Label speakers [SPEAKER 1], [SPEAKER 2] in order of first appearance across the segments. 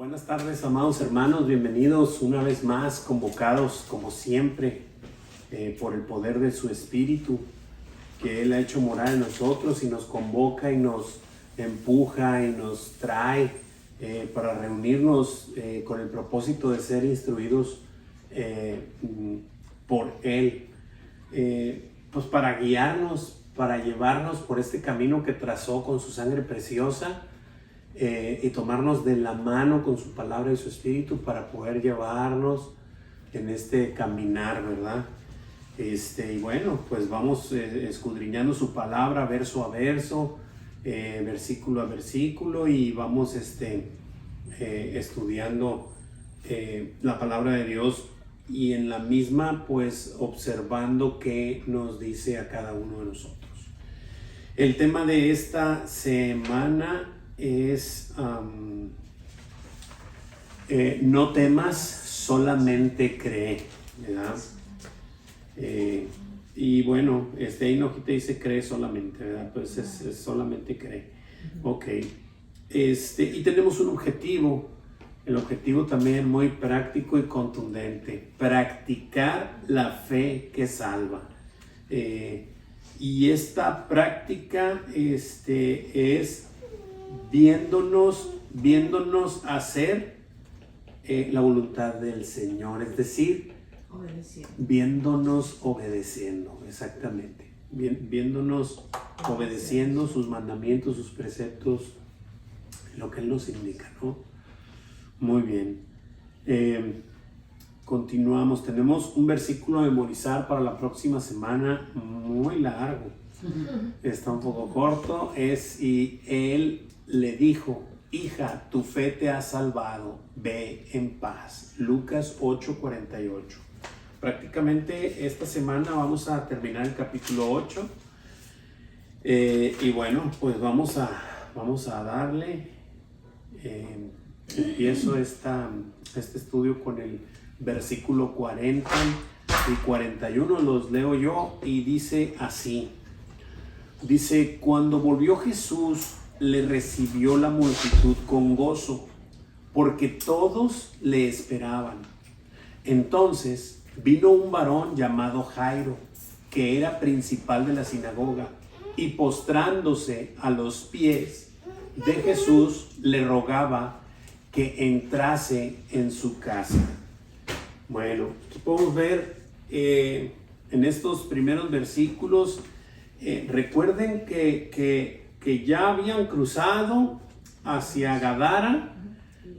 [SPEAKER 1] Buenas tardes, amados hermanos, bienvenidos una vez más, convocados como siempre por el poder de su Espíritu, que Él ha hecho morar en nosotros y nos convoca y nos empuja y nos trae para reunirnos con el propósito de ser instruidos por Él, pues para guiarnos, para llevarnos por este camino que trazó con su sangre preciosa. Y tomarnos de la mano con su palabra y su espíritu para poder llevarnos en este caminar, ¿verdad? Y bueno, pues vamos escudriñando su palabra verso a verso, versículo a versículo, y vamos estudiando la palabra de Dios, y en la misma pues observando qué nos dice a cada uno de nosotros. El tema de esta semana es no temas, solamente cree, ¿verdad? Y bueno, ahí no te dice cree solamente, ¿verdad? Pues es solamente cree. Ok. Y tenemos un objetivo. El objetivo también muy práctico y contundente: practicar la fe que salva. Y esta práctica es viéndonos hacer la voluntad del Señor, es decir, viéndonos obedeciendo, exactamente, viéndonos obedeciendo sus mandamientos, sus preceptos, lo que Él nos indica, ¿no? Muy bien. Continuamos, tenemos un versículo a memorizar para la próxima semana, muy largo, está un poco corto, y Él le dijo: hija, tu fe te ha salvado, ve en paz. Lucas 8:48. Prácticamente esta semana vamos a terminar el capítulo 8, y bueno, pues vamos a darle. Empiezo este estudio con el versículo 40 y 41, los leo yo, y dice así. Dice: cuando volvió Jesús, le recibió la multitud con gozo, porque todos le esperaban. Entonces vino un varón llamado Jairo, que era principal de la sinagoga, y postrándose a los pies de Jesús, le rogaba que entrase en su casa. Bueno, aquí podemos ver en estos primeros versículos, recuerden que ya habían cruzado hacia Gadara.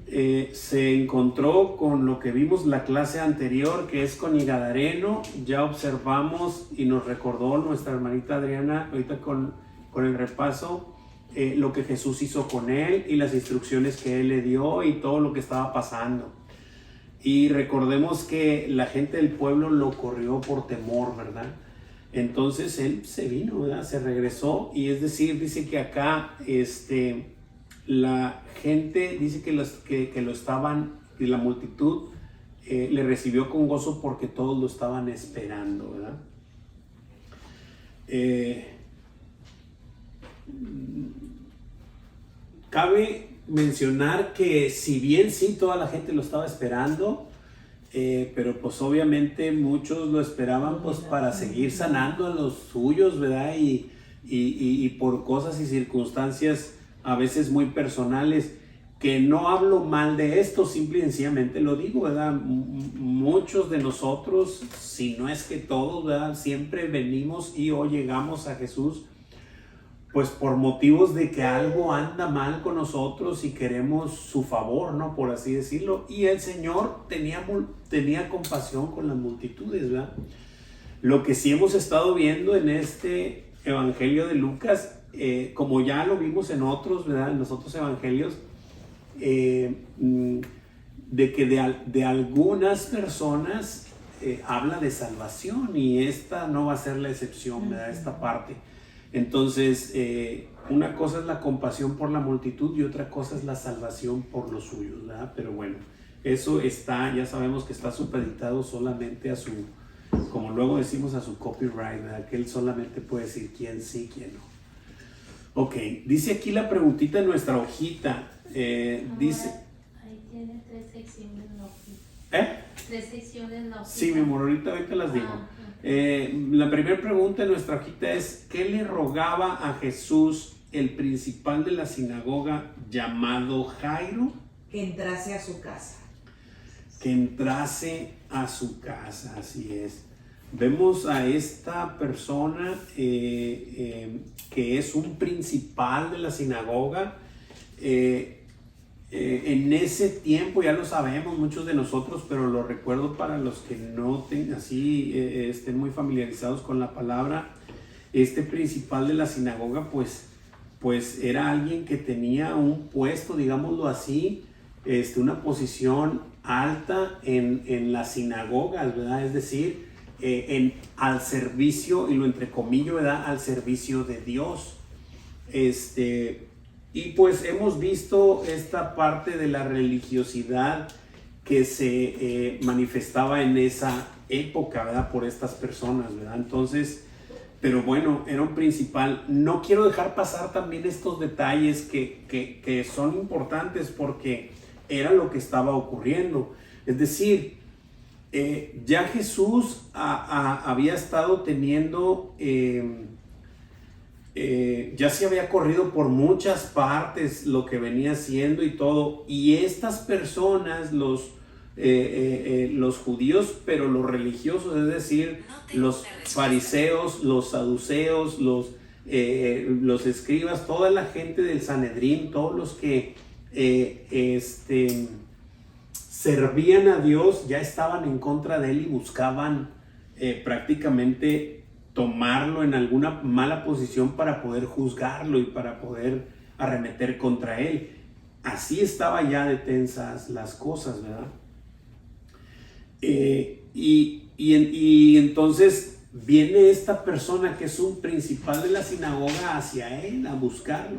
[SPEAKER 1] Se encontró con lo que vimos la clase anterior, que es con el gadareno. Ya observamos y nos recordó nuestra hermanita Adriana ahorita con el repaso, lo que Jesús hizo con él y las instrucciones que Él le dio y todo lo que estaba pasando. Y recordemos que la gente del pueblo lo corrió por temor, ¿verdad? Entonces Él se vino, ¿verdad? Se regresó, y es decir, dice que acá la gente dice que lo estaban, y la multitud le recibió con gozo porque todos lo estaban esperando, ¿verdad? Cabe mencionar que si bien sí toda la gente lo estaba esperando, pero pues obviamente muchos lo esperaban pues para seguir sanando a los suyos, ¿verdad? Y por cosas y circunstancias a veces muy personales, que no hablo mal de esto, simple y sencillamente lo digo, ¿verdad? Muchos de nosotros, si no es que todos, ¿verdad?, siempre venimos o llegamos a Jesús pues por motivos de que algo anda mal con nosotros y queremos su favor, ¿no?, por así decirlo. Y el Señor tenía compasión con las multitudes, ¿verdad? Lo que sí hemos estado viendo en este Evangelio de Lucas, como ya lo vimos en otros, ¿verdad?, en los otros evangelios, de que de algunas personas habla de salvación, y esta no va a ser la excepción, ¿verdad?, esta parte. Entonces, una cosa es la compasión por la multitud y otra cosa es la salvación por los suyos, ¿verdad? Pero bueno, eso ya sabemos que está supeditado solamente a su, como luego decimos, a su copyright, ¿verdad?, que Él solamente puede decir quién sí, quién no. Ok, dice aquí la preguntita en nuestra hojita, dice...
[SPEAKER 2] Ahí tiene Decisiones no.
[SPEAKER 1] Sí, mi amor, ahorita las digo. La primera pregunta en nuestra hojita es: ¿qué le rogaba a Jesús el principal de la sinagoga llamado Jairo?
[SPEAKER 3] Que entrase a su casa.
[SPEAKER 1] Que entrase a su casa, así es. Vemos a esta persona que es un principal de la sinagoga. En ese tiempo, ya lo sabemos muchos de nosotros, pero lo recuerdo para los que no estén muy familiarizados con la palabra. Este principal de la sinagoga pues era alguien que tenía un puesto, digámoslo así, una posición alta en las sinagogas, ¿verdad? Es decir, al servicio, y lo entrecomillo, ¿verdad? Al servicio de Dios. Y pues hemos visto esta parte de la religiosidad que se manifestaba en esa época, ¿verdad? Por estas personas, ¿verdad? Entonces, pero bueno, era un principal. No quiero dejar pasar también estos detalles que son importantes, porque era lo que estaba ocurriendo. Es decir, ya Jesús había estado teniendo... ya se había corrido por muchas partes lo que venía haciendo y todo, y estas personas, los judíos, pero los religiosos, es decir, los fariseos, los saduceos, los escribas, toda la gente del Sanedrín, todos los que servían a Dios, ya estaban en contra de él y buscaban prácticamente tomarlo en alguna mala posición para poder juzgarlo y para poder arremeter contra él. Así estaba ya de tensas las cosas, ¿verdad? Y entonces viene esta persona que es un principal de la sinagoga hacia él a buscarlo.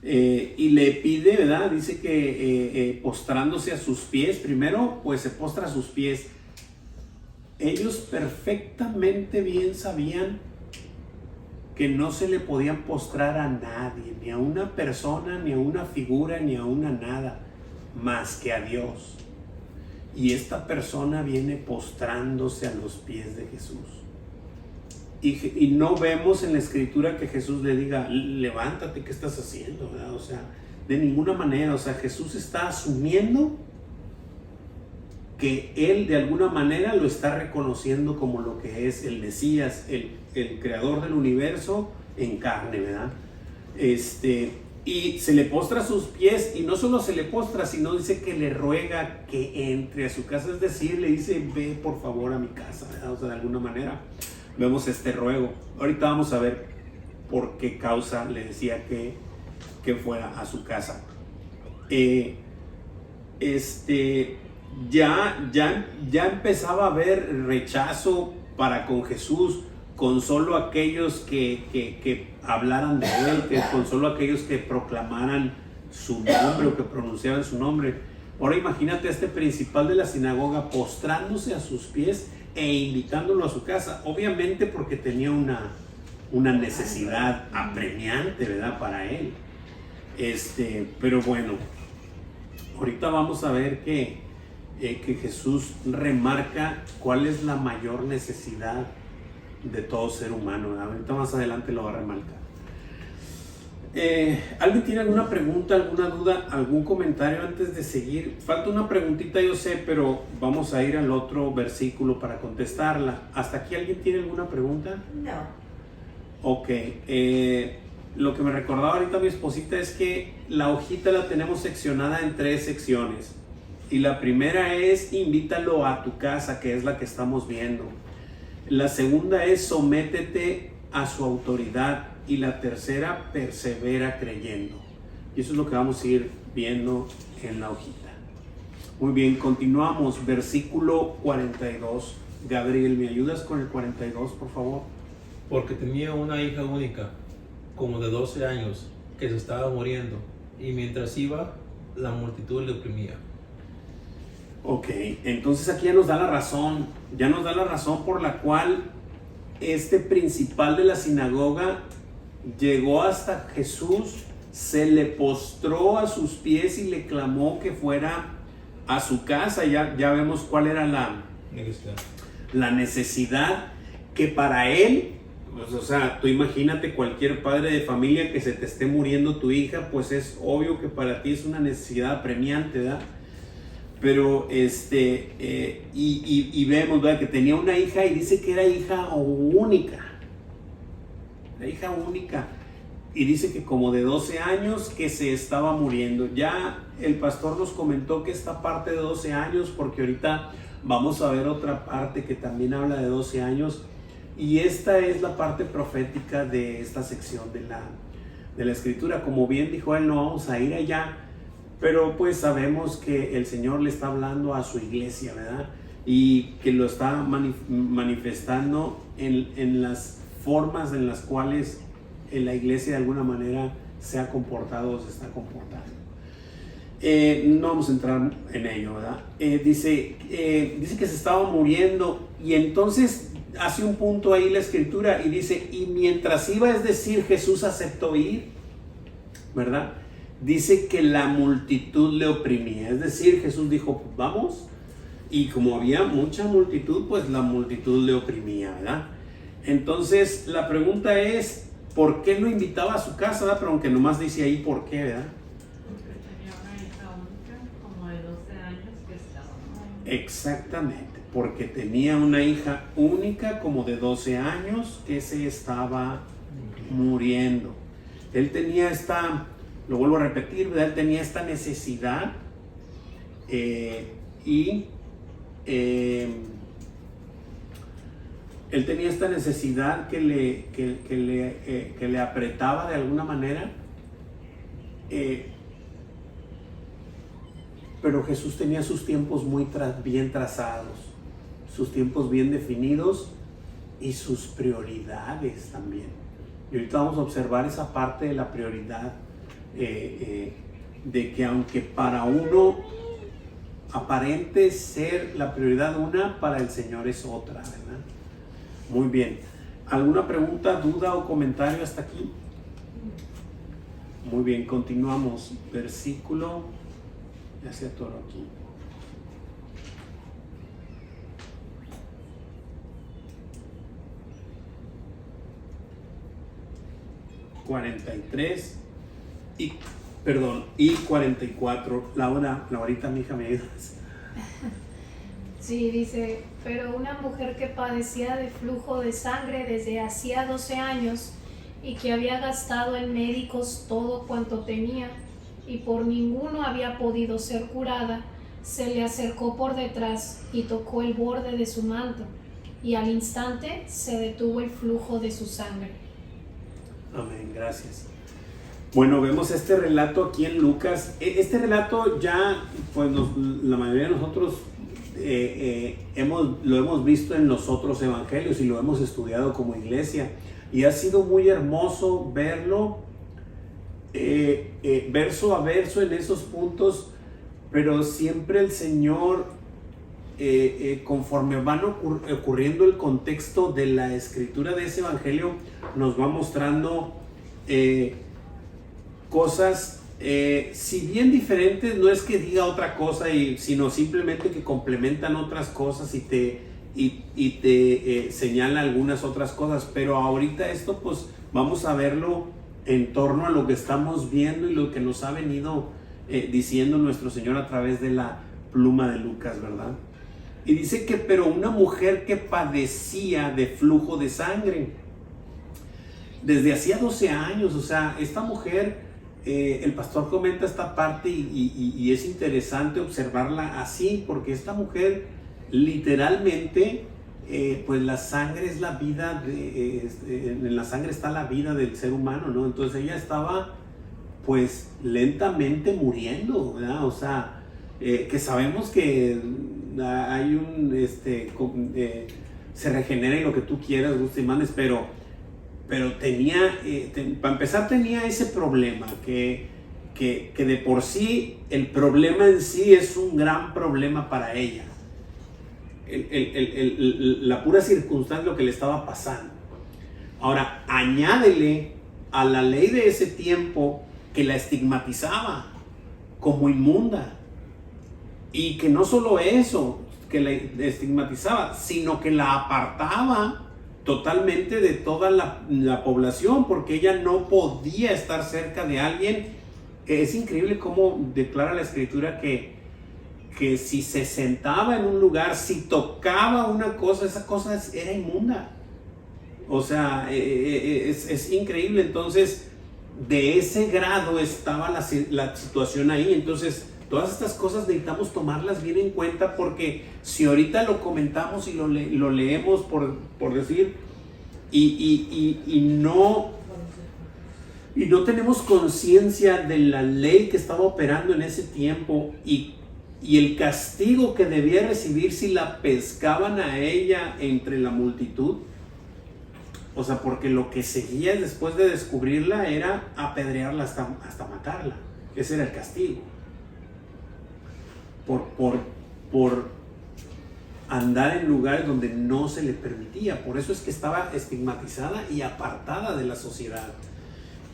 [SPEAKER 1] Y le pide, ¿verdad? Dice que postrándose a sus pies, primero pues se postra a sus pies. Ellos perfectamente bien sabían que no se le podían postrar a nadie, ni a una persona, ni a una figura, ni a una nada, más que a Dios. Y esta persona viene postrándose a los pies de Jesús. Y no vemos en la escritura que Jesús le diga, levántate, ¿qué estás haciendo? ¿Verdad? O sea, de ninguna manera. O sea, Jesús está asumiendo que él de alguna manera lo está reconociendo como lo que es el Mesías, el creador del universo en carne, ¿verdad? Y se le postra a sus pies, y no solo se le postra, sino dice que le ruega que entre a su casa, es decir, le dice, ve por favor a mi casa, ¿verdad? O sea, de alguna manera vemos este ruego. Ahorita vamos a ver por qué causa le decía que fuera a su casa. Ya empezaba a haber rechazo para con Jesús, con solo aquellos que hablaran de él, con solo aquellos que proclamaran su nombre o que pronunciaran su nombre. Ahora imagínate a este principal de la sinagoga postrándose a sus pies e invitándolo a su casa, obviamente porque tenía una necesidad apremiante, ¿verdad? Para él. Pero bueno, ahorita vamos a ver que Jesús remarca cuál es la mayor necesidad de todo ser humano, ¿verdad? Ahorita más adelante lo va a remarcar. ¿Alguien tiene alguna pregunta, alguna duda, algún comentario antes de seguir? Falta una preguntita, yo sé, pero vamos a ir al otro versículo para contestarla. ¿Hasta aquí alguien tiene alguna pregunta?
[SPEAKER 3] No.
[SPEAKER 1] Ok. Lo que me recordaba ahorita mi esposita es que la hojita la tenemos seccionada en 3 secciones. Y la primera es invítalo a tu casa, que es la que estamos viendo. La segunda es sométete a su autoridad. Y la tercera, persevera creyendo. Y eso es lo que vamos a ir viendo en la hojita. Muy bien, continuamos. Versículo 42. Gabriel, ¿me ayudas con el 42, por favor?
[SPEAKER 4] Porque tenía una hija única, como de 12 años, que se estaba muriendo, y mientras iba, la multitud le oprimía.
[SPEAKER 1] Ok, entonces aquí ya nos da la razón por la cual este principal de la sinagoga llegó hasta Jesús, se le postró a sus pies y le clamó que fuera a su casa. Ya vemos cuál era la necesidad que para él, pues, o sea, tú imagínate cualquier padre de familia que se te esté muriendo tu hija, pues es obvio que para ti es una necesidad apremiante, ¿verdad? Pero y vemos, ¿verdad?, que tenía una hija y dice que era hija única. La hija única. Y dice que como de 12 años que se estaba muriendo. Ya el pastor nos comentó que esta parte de 12 años, porque ahorita vamos a ver otra parte que también habla de 12 años. Y esta es la parte profética de esta sección de la escritura. Como bien dijo él, no vamos a ir allá, pero pues sabemos que el Señor le está hablando a su iglesia, ¿verdad? Y que lo está manifestando en las formas en las cuales la iglesia de alguna manera se ha comportado o se está comportando. No vamos a entrar en ello, ¿verdad? Dice que se estaba muriendo, y entonces hace un punto ahí la escritura y dice, y mientras iba, es decir, Jesús aceptó ir, ¿verdad? Dice que la multitud le oprimía, es decir, Jesús dijo, vamos, y como había mucha multitud, pues la multitud le oprimía, ¿verdad? Entonces la pregunta es, ¿por qué lo invitaba a su casa, ¿verdad? Pero aunque nomás dice ahí por qué, ¿verdad?
[SPEAKER 3] Porque tenía una hija única, como de 12 años, que estaba muriendo.
[SPEAKER 1] Exactamente, porque tenía una hija única como de 12 años que se estaba muriendo. Él tenía lo vuelvo a repetir, ¿verdad? Él tenía esta necesidad él tenía esta necesidad que le apretaba de alguna manera, pero Jesús tenía sus tiempos bien trazados, sus tiempos bien definidos y sus prioridades también. Y ahorita vamos a observar esa parte de la prioridad, de que aunque para uno aparente ser la prioridad una, para el Señor es otra, ¿verdad? Muy bien. ¿Alguna pregunta, duda o comentario hasta aquí? Muy bien, continuamos. Versículo, ya se atoró aquí. y 44. Laurita, mi hija, ¿me ayudas?
[SPEAKER 2] Sí, dice, pero una mujer que padecía de flujo de sangre desde hacía 12 años y que había gastado en médicos todo cuanto tenía y por ninguno había podido ser curada, se le acercó por detrás y tocó el borde de su manto, y al instante se detuvo el flujo de su sangre.
[SPEAKER 1] Amén, gracias. Bueno, vemos este relato aquí en Lucas. Este relato ya, pues la mayoría de nosotros lo hemos visto en los otros evangelios y lo hemos estudiado como iglesia, y ha sido muy hermoso verlo verso a verso en esos puntos, pero siempre el Señor, conforme van ocurriendo el contexto de la escritura de ese evangelio, nos va mostrando cosas, si bien diferentes, no es que diga otra cosa, sino simplemente que complementan otras cosas y te señala algunas otras cosas. Pero ahorita esto, pues vamos a verlo en torno a lo que estamos viendo y lo que nos ha venido diciendo nuestro Señor a través de la pluma de Lucas, ¿verdad? Y dice que, pero una mujer que padecía de flujo de sangre desde hacía 12 años, o sea, esta mujer, el pastor comenta esta parte y es interesante observarla así, porque esta mujer literalmente, pues la sangre es la vida, en la sangre está la vida del ser humano, ¿no? Entonces ella estaba pues lentamente muriendo, ¿verdad? O sea, que sabemos que hay se regenera y lo que tú quieras, gustes y mandes, pero tenía, para empezar, tenía ese problema que de por sí el problema en sí es un gran problema para ella. La pura circunstancia, lo que le estaba pasando. Ahora, añádele a la ley de ese tiempo que la estigmatizaba como inmunda. Y que no solo eso, que la estigmatizaba, sino que la apartaba totalmente de toda la población, porque ella no podía estar cerca de alguien. Es increíble cómo declara la Escritura que si se sentaba en un lugar, si tocaba una cosa, esa cosa era inmunda. O sea, es increíble. Entonces, de ese grado estaba la situación ahí. Entonces, todas estas cosas necesitamos tomarlas bien en cuenta, porque si ahorita lo comentamos y lo leemos por decir, y no tenemos conciencia de la ley que estaba operando en ese tiempo y el castigo que debía recibir si la pescaban a ella entre la multitud. O sea, porque lo que seguía después de descubrirla era apedrearla hasta matarla. Ese era el castigo. Por andar en lugares donde no se le permitía. Por eso es que estaba estigmatizada y apartada de la sociedad.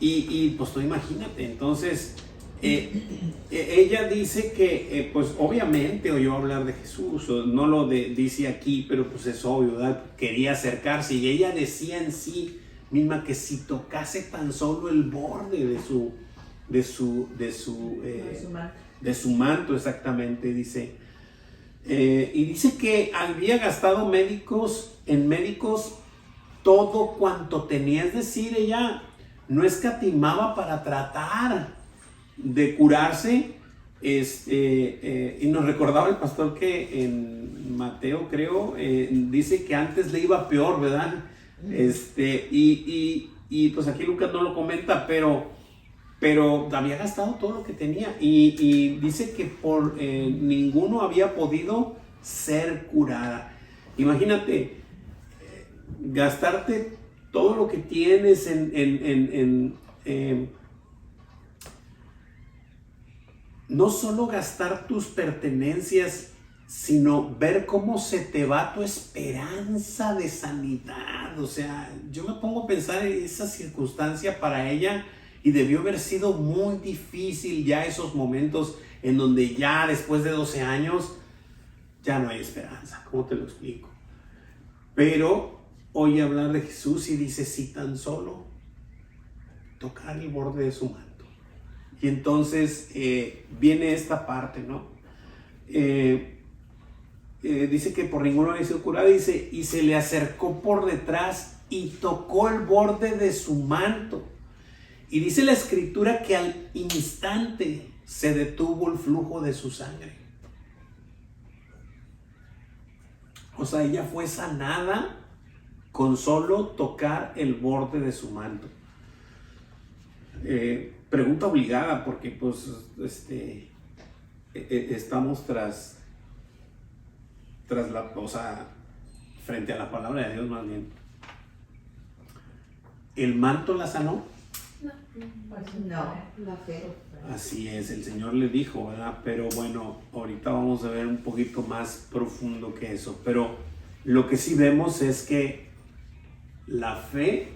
[SPEAKER 1] Y pues tú imagínate. Entonces, ella dice que, pues obviamente oyó hablar de Jesús, no lo dice aquí, pero pues es obvio, ¿verdad? Quería acercarse, y ella decía en sí misma que si tocase tan solo el borde de su manto, exactamente, dice. Y dice que había gastado en médicos todo cuanto tenía, es decir, ella no escatimaba para tratar de curarse. Y nos recordaba el pastor que en Mateo, creo, dice que antes le iba peor, ¿verdad? Y pues aquí Lucas no lo comenta, pero había gastado todo lo que tenía, y dice que por ninguno había podido ser curada. Imagínate, gastarte todo lo que tienes no solo gastar tus pertenencias, sino ver cómo se te va tu esperanza de sanidad. O sea, yo me pongo a pensar en esa circunstancia para ella, y debió haber sido muy difícil ya esos momentos en donde ya después de 12 años ya no hay esperanza. ¿Cómo te lo explico? Pero oye hablar de Jesús y dice, si tan solo tocar el borde de su manto. Y entonces viene esta parte, ¿no? Dice que por ninguno había sido curada, dice, y se le acercó por detrás y tocó el borde de su manto. Y dice la Escritura que al instante se detuvo el flujo de su sangre. O sea, ella fue sanada con solo tocar el borde de su manto. Pregunta obligada, porque pues estamos tras la, o sea, frente a la palabra de Dios más bien. ¿El manto la sanó?
[SPEAKER 5] No, la fe.
[SPEAKER 1] Así es, el Señor le dijo, ¿verdad? Pero bueno, ahorita vamos a ver un poquito más profundo que eso. Pero lo que sí vemos es que la fe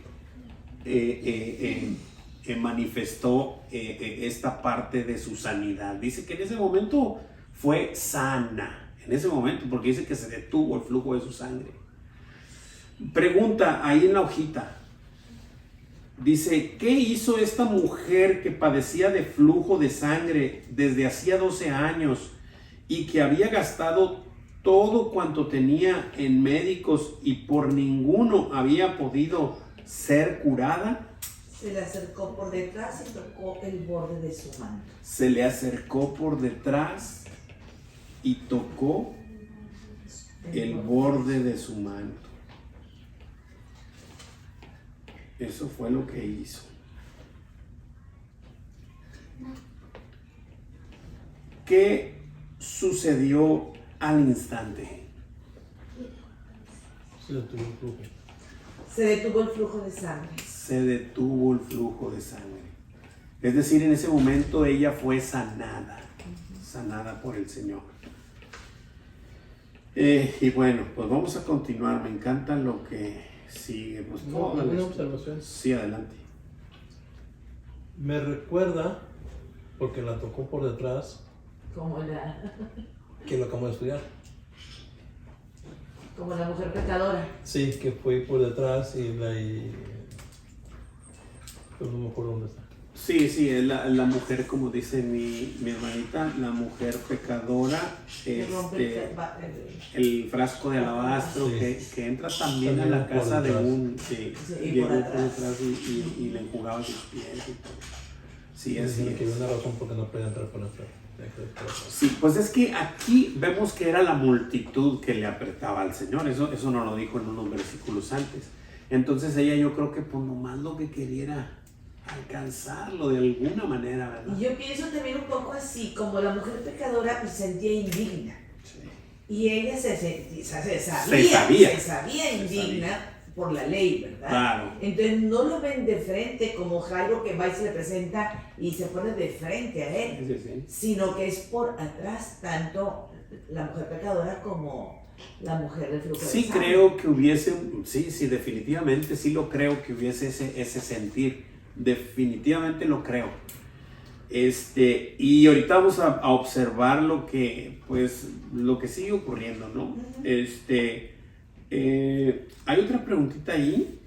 [SPEAKER 1] manifestó esta parte de su sanidad. Dice que en ese momento fue sana, en ese momento, porque dice que se detuvo el flujo de su sangre. Pregunta ahí en la hojita. Dice, ¿qué hizo esta mujer que padecía de flujo de sangre desde hacía 12 años y que había gastado todo cuanto tenía en médicos y por ninguno había podido ser curada?
[SPEAKER 5] Se le acercó por detrás y tocó el borde de su manto.
[SPEAKER 1] Se le acercó por detrás y tocó el borde de su manto. Eso fue lo que hizo. ¿Qué sucedió al instante?
[SPEAKER 4] Se detuvo el flujo.
[SPEAKER 5] Se detuvo el flujo de sangre.
[SPEAKER 1] Se detuvo el flujo de sangre. Es decir, en ese momento ella fue sanada, sanada por el Señor. Y bueno, pues vamos a continuar. Me encanta lo que sigue. Pues
[SPEAKER 4] ¿Alguna observación?
[SPEAKER 1] Sí, adelante.
[SPEAKER 4] Me recuerda, porque la tocó por detrás,
[SPEAKER 5] Como la...
[SPEAKER 4] que lo acabamos de estudiar.
[SPEAKER 5] Como la mujer pecadora.
[SPEAKER 4] Sí, que fue por detrás pero no me acuerdo dónde está.
[SPEAKER 1] Sí, es la mujer, como dice mi hermanita, la mujer pecadora,
[SPEAKER 5] Que rompe
[SPEAKER 1] el frasco de alabastro,
[SPEAKER 4] Sí.
[SPEAKER 1] que entra también a
[SPEAKER 4] También
[SPEAKER 1] la
[SPEAKER 4] por
[SPEAKER 1] casa de
[SPEAKER 4] detrás.
[SPEAKER 5] y
[SPEAKER 1] llegó
[SPEAKER 5] por
[SPEAKER 1] por
[SPEAKER 5] atrás.
[SPEAKER 1] detrás y le enjugaba sus pies y todo. Sí, así
[SPEAKER 4] Dicen que había
[SPEAKER 1] es.
[SPEAKER 4] una razón porque no podía entrar por atrás.
[SPEAKER 1] Sí, pues es que aquí vemos que era la multitud que le apretaba al Señor, eso nos lo dijo en unos versículos antes. Entonces ella, yo creo que pues nomás lo que quería era alcanzarlo de alguna manera, ¿verdad?
[SPEAKER 5] Y yo pienso también un poco así, como la mujer pecadora pues sentía indigna.
[SPEAKER 1] Sí.
[SPEAKER 5] Y ella se sabía indigna por la ley, ¿verdad?
[SPEAKER 1] Claro.
[SPEAKER 5] Entonces no lo ven de frente como Jairo que va y se le presenta y se pone de frente a él,
[SPEAKER 1] Sí.
[SPEAKER 5] sino que es por atrás tanto la mujer pecadora como la mujer del flujo de
[SPEAKER 1] Sí,
[SPEAKER 5] sangre.
[SPEAKER 1] creo que hubiese, sí, definitivamente sí lo creo que hubiese ese sentir, definitivamente lo creo. Y ahorita vamos a observar lo que sigue ocurriendo, ¿no?
[SPEAKER 5] Ujú.
[SPEAKER 1] Hay otra preguntita ahí.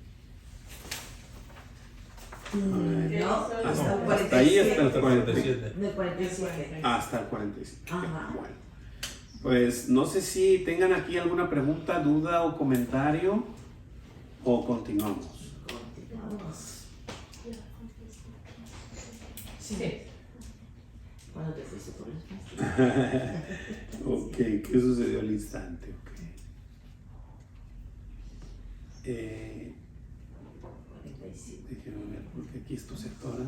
[SPEAKER 5] No, hasta el
[SPEAKER 1] no,
[SPEAKER 5] 47.
[SPEAKER 1] hasta ahí, hasta el
[SPEAKER 4] 47.
[SPEAKER 5] Del 47.
[SPEAKER 1] Hasta el 45.
[SPEAKER 5] Ajá.
[SPEAKER 1] Bueno, pues no sé si tengan aquí alguna pregunta, duda o comentario o continuamos.
[SPEAKER 5] Continuamos. Sí. ¿Cuándo te fuiste por las pastillas?
[SPEAKER 1] Ok, ¿qué sucedió al instante? Ok.
[SPEAKER 5] 47.
[SPEAKER 1] Déjenme ver, porque aquí esto se atora.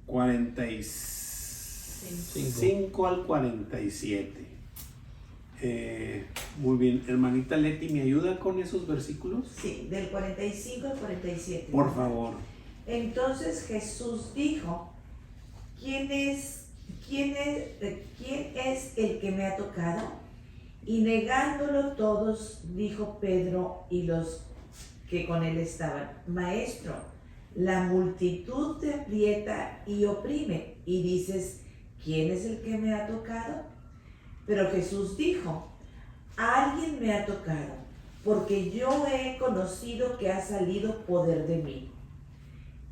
[SPEAKER 1] 45 al 47. Muy bien, hermanita Leti, ¿me ayuda con esos versículos?
[SPEAKER 5] Sí, del 45 al 47.
[SPEAKER 1] Por favor.
[SPEAKER 5] Entonces Jesús dijo, ¿quién es el que me ha tocado? Y negándolo todos, dijo Pedro y los que con él estaban, Maestro, la multitud te aprieta y oprime, y dices, ¿quién es el que me ha tocado? Pero Jesús dijo, alguien me ha tocado, porque yo he conocido que ha salido poder de mí.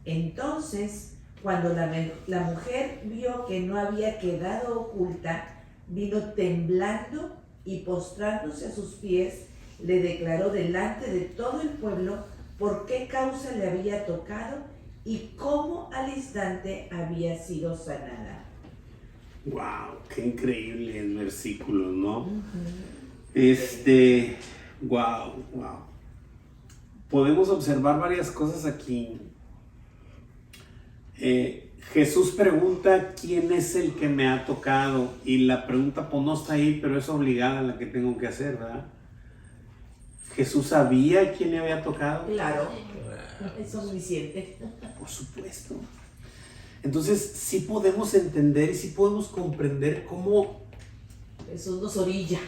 [SPEAKER 5] Entonces, cuando la mujer vio que no había quedado oculta, vino temblando y postrándose a sus pies, le declaró delante de todo el pueblo por qué causa le había tocado y cómo al instante había sido sanada.
[SPEAKER 1] Wow, qué increíbles versículos, ¿no?
[SPEAKER 5] Uh-huh.
[SPEAKER 1] Wow. Podemos observar varias cosas aquí. Jesús pregunta quién es el que me ha tocado, y la pregunta pues no está ahí, pero es obligada la que tengo que hacer, ¿verdad? Jesús sabía quién le había tocado.
[SPEAKER 5] Claro, es omnisciente.
[SPEAKER 1] Por supuesto. Entonces sí podemos entender y sí podemos comprender cómo,
[SPEAKER 5] Jesús nos orilla.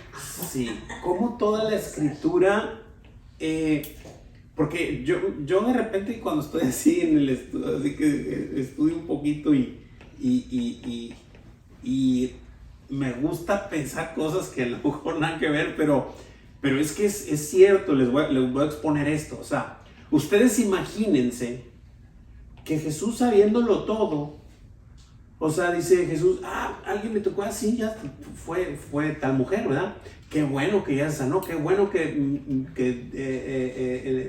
[SPEAKER 1] cómo toda la escritura, porque yo de repente cuando estoy así en el estudio, así que estudio un poquito y me gusta pensar cosas que a lo mejor nada que ver, pero es que es cierto, les voy a exponer esto. O sea, ustedes imagínense que Jesús, sabiéndolo todo, o sea, dice Jesús, alguien me tocó así, ya fue tal mujer, ¿verdad? Qué bueno que ya se sanó, qué bueno que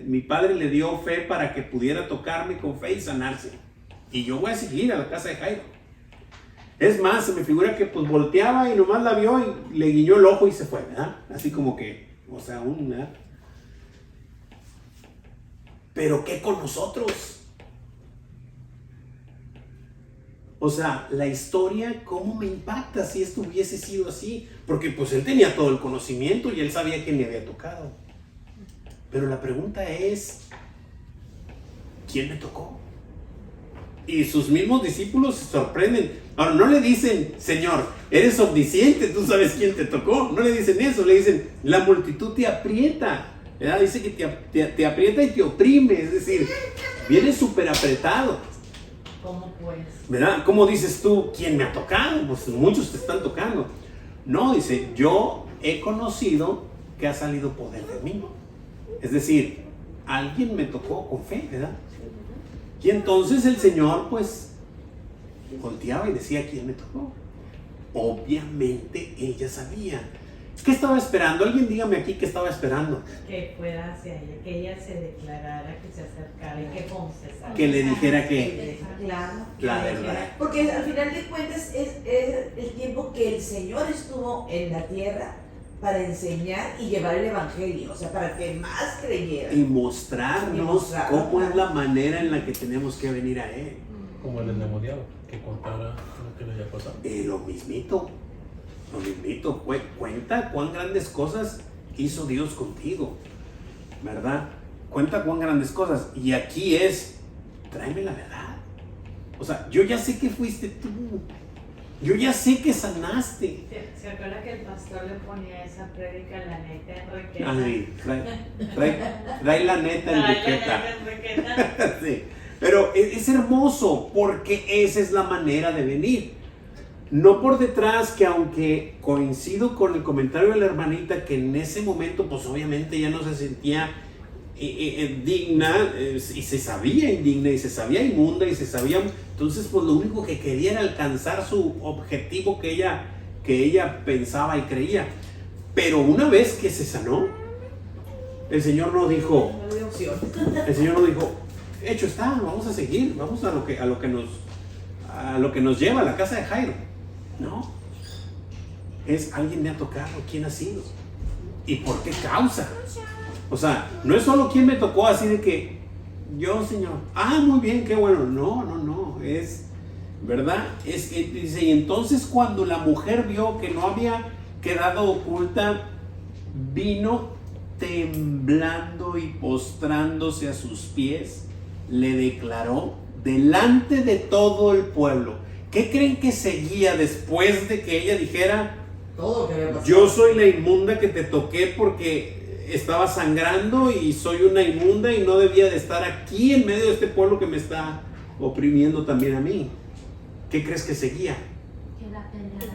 [SPEAKER 1] mi padre le dio fe para que pudiera tocarme con fe y sanarse. Y yo voy a seguir a la casa de Jairo. Es más, se me figura que pues volteaba y nomás la vio y le guiñó el ojo y se fue, ¿verdad? Así como que, o sea, ¿verdad? Pero ¿qué con nosotros? O sea, la historia, ¿cómo me impacta si esto hubiese sido así? Porque pues él tenía todo el conocimiento y él sabía quién le había tocado. Pero la pregunta es, ¿quién me tocó? Y sus mismos discípulos se sorprenden. Ahora, no le dicen, Señor, eres omnisciente, tú sabes quién te tocó. No le dicen eso, le dicen, la multitud te aprieta. ¿Verdad? Dice que te aprieta y te oprime, es decir, viene súper apretado.
[SPEAKER 3] ¿Cómo pues?
[SPEAKER 1] ¿Verdad? ¿Cómo dices tú, quién me ha tocado? Pues muchos te están tocando. No, dice, yo he conocido que ha salido poder de mí. Es decir, alguien me tocó con fe, ¿verdad? Y entonces el Señor, pues, volteaba y decía, ¿quién me tocó? Obviamente él ya sabía. ¿Qué estaba esperando? Alguien dígame aquí qué estaba esperando.
[SPEAKER 3] Que fuera hacia ella, que ella se declarara, que se acercara y que confesara.
[SPEAKER 1] Que le dijera que
[SPEAKER 5] Claro.
[SPEAKER 1] la verdad.
[SPEAKER 5] Porque al final de cuentas es el tiempo que el Señor estuvo en la tierra para enseñar y llevar el Evangelio, o sea, para que más creyeran.
[SPEAKER 1] Y mostrarnos cómo es la manera en la que tenemos que venir a Él.
[SPEAKER 4] Como el endemoniado, que contara lo que le había pasado.
[SPEAKER 1] Lo mismito. Cuenta cuán grandes cosas hizo Dios contigo, ¿verdad? Cuenta cuán grandes cosas. Y aquí es, tráeme la verdad. O sea, yo ya sé que fuiste tú. Yo ya sé que sanaste.
[SPEAKER 3] ¿Se acuerda que el pastor le ponía esa prédica, la neta Enriqueta?
[SPEAKER 1] Ay, trae la neta Enriqueta.
[SPEAKER 3] Enriqueta.
[SPEAKER 1] Sí. Pero es hermoso porque esa es la manera de venir. No por detrás, que aunque coincido con el comentario de la hermanita, que en ese momento pues obviamente ya no se sentía digna, y se sabía indigna y se sabía inmunda y se sabía, entonces pues lo único que quería era alcanzar su objetivo que ella pensaba y creía. Pero una vez que se sanó, el Señor no dijo, hecho está, vamos a seguir, vamos a lo que nos lleva a la casa de Jairo. No, es alguien me ha tocado, ¿quién ha sido? ¿Y por qué causa? O sea, no es solo quién me tocó así de que yo, Señor, muy bien, qué bueno. No, es, ¿verdad? Es que dice, y entonces cuando la mujer vio que no había quedado oculta, vino temblando y postrándose a sus pies, le declaró delante de todo el pueblo. ¿Qué creen que seguía después de que ella dijera,
[SPEAKER 5] Todo lo que había pasado.
[SPEAKER 1] yo soy la inmunda que te toqué porque estaba sangrando y soy una inmunda y no debía de estar aquí en medio de este pueblo que me está oprimiendo también a mí? ¿Qué crees que seguía?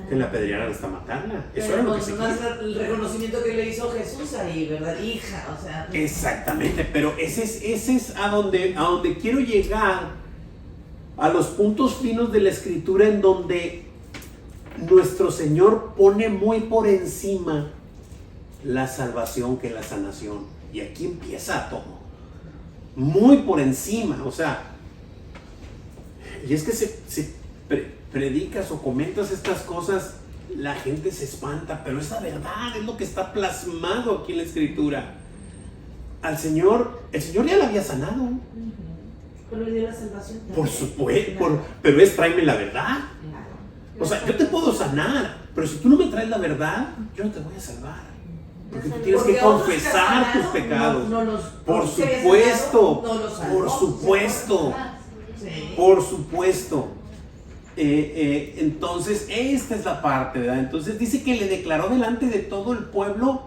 [SPEAKER 1] Que la apedrearan hasta matarla. Eso era lo que seguía.
[SPEAKER 5] El reconocimiento que le hizo Jesús ahí, ¿verdad? Hija, o sea.
[SPEAKER 1] Exactamente, pero ese es a donde quiero llegar, a los puntos finos de la Escritura, en donde nuestro Señor pone muy por encima la salvación que la sanación. Y aquí empieza todo. Muy por encima, o sea, y es que se predicas o comentas estas cosas, la gente se espanta, pero es la verdad, es lo que está plasmado aquí en la Escritura. El Señor ya la había sanado.
[SPEAKER 5] Pero le dio la salvación.
[SPEAKER 1] Por supuesto, pero es tráeme la verdad.
[SPEAKER 5] Claro.
[SPEAKER 1] O sea, yo te puedo sanar, pero si tú no me traes la verdad, yo no te voy a salvar. Porque tú tienes que confesar tus pecados. Por supuesto, por supuesto, por supuesto. Entonces, esta es la parte, ¿verdad? Entonces dice que le declaró delante de todo el pueblo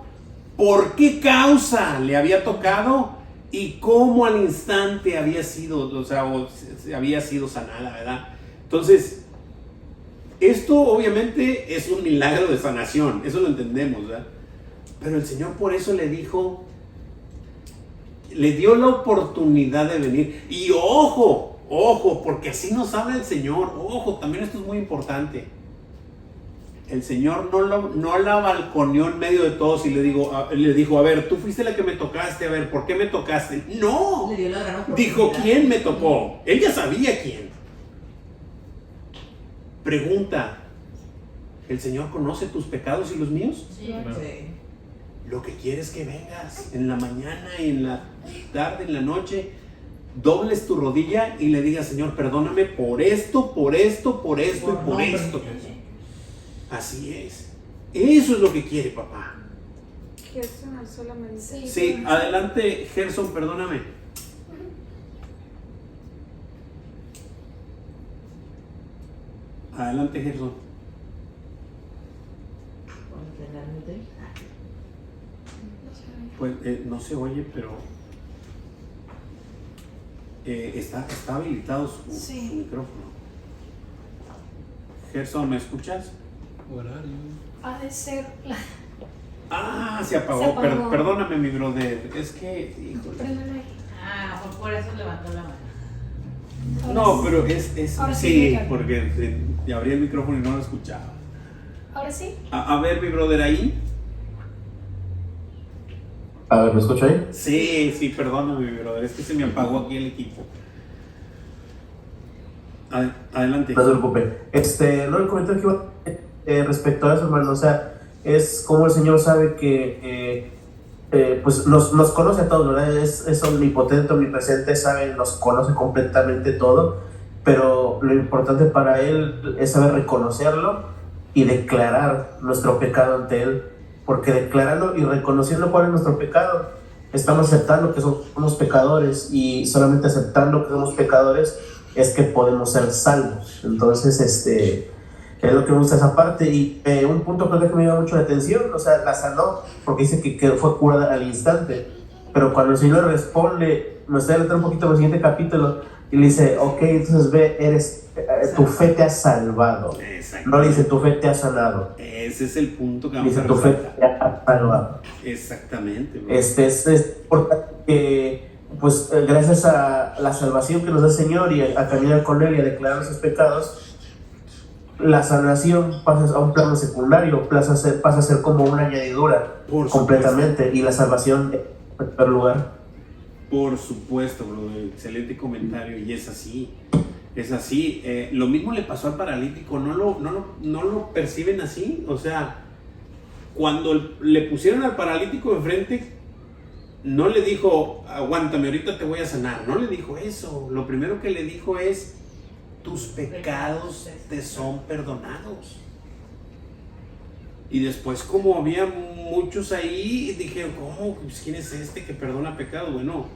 [SPEAKER 1] por qué causa le había tocado y cómo al instante había sido, había sido sanada, ¿verdad? Entonces, esto obviamente es un milagro de sanación, eso lo entendemos, ¿verdad? Pero el Señor por eso le dijo, le dio la oportunidad de venir. Y ojo, porque así nos habla el Señor. Ojo, también esto es muy importante. El Señor no la balconeó en medio de todos y le dijo, a ver, tú fuiste la que me tocaste, a ver, ¿por qué me tocaste? No,
[SPEAKER 5] Le dio la gran oportunidad.
[SPEAKER 1] dijo, ¿quién me tocó? Él ya sabía quién. Pregunta, ¿el Señor conoce tus pecados y los míos?
[SPEAKER 5] Sí.
[SPEAKER 1] Lo que quiere es que vengas en la mañana, en la tarde, en la noche, dobles tu rodilla y le digas, Señor, perdóname por esto, por esto, por esto y por esto. Así es. Eso es lo que quiere, papá.
[SPEAKER 6] Gerson solamente.
[SPEAKER 1] Sí, adelante, Gerson, perdóname. Adelante, Gerson. Pues no se oye, pero está habilitado su
[SPEAKER 2] Sí.
[SPEAKER 1] micrófono. Gerson, ¿me escuchas?
[SPEAKER 4] Horario.
[SPEAKER 2] Ha de ser la...
[SPEAKER 1] Se apagó.
[SPEAKER 2] Se apagó.
[SPEAKER 1] Perdóname, mi brother. Es que, híjole.
[SPEAKER 2] Préndelo ahí.
[SPEAKER 3] Por eso levantó la mano.
[SPEAKER 2] Ahora
[SPEAKER 1] No,
[SPEAKER 2] sí.
[SPEAKER 1] pero es
[SPEAKER 2] Ahora sí,
[SPEAKER 1] sí,
[SPEAKER 2] dígame.
[SPEAKER 1] porque abrí el micrófono y no lo escuchaba.
[SPEAKER 2] Ahora sí.
[SPEAKER 1] A ver, mi brother, ahí.
[SPEAKER 7] A ver, ¿me escucho ahí?
[SPEAKER 1] Sí, perdóname, mi brother. Es que se me apagó aquí el equipo. Adelante.
[SPEAKER 7] No se preocupe. No, el comentario que iba a hacer, respecto a eso, hermano, o sea, es como el Señor sabe que pues nos conoce a todos, ¿verdad? Es omnipotente, omnipresente, sabe, nos conoce completamente todo, pero lo importante para Él es saber reconocerlo y declarar nuestro pecado ante Él, porque declarando y reconociendo cuál es nuestro pecado, estamos aceptando que somos pecadores, y solamente aceptando que somos pecadores es que podemos ser salvos. Entonces, es lo que me gusta esa parte. Y un punto que me llama mucho la atención, o sea, la sanó porque dice que fue curada al instante, pero cuando el Señor responde, me estoy adelantando un poquito en el siguiente capítulo, y le dice, ok, entonces ve, tu fe te ha salvado.
[SPEAKER 1] Exacto.
[SPEAKER 7] No le dice, tu fe te ha sanado.
[SPEAKER 1] Ese es el punto que vamos
[SPEAKER 7] Dice,
[SPEAKER 1] a
[SPEAKER 7] tu fe
[SPEAKER 1] resaltar.
[SPEAKER 7] te ha salvado.
[SPEAKER 1] Exactamente, bro.
[SPEAKER 7] Es importante que, pues, gracias a la salvación que nos da el Señor y a caminar con Él y a declarar nuestros pecados, la sanación pasa a un plano secundario, pasa a ser como una añadidura
[SPEAKER 1] Por
[SPEAKER 7] completamente, y la salvación en primer lugar.
[SPEAKER 1] Por supuesto, bro. Excelente comentario. Y es así. Es así. Lo mismo le pasó al paralítico. ¿No lo perciben así? O sea, cuando le pusieron al paralítico enfrente, no le dijo, aguántame, ahorita te voy a sanar. No le dijo eso. Lo primero que le dijo es, tus pecados te son perdonados. Y después, como había muchos ahí, dijeron, ¿cómo? Pues, ¿quién es este que perdona pecados? Bueno,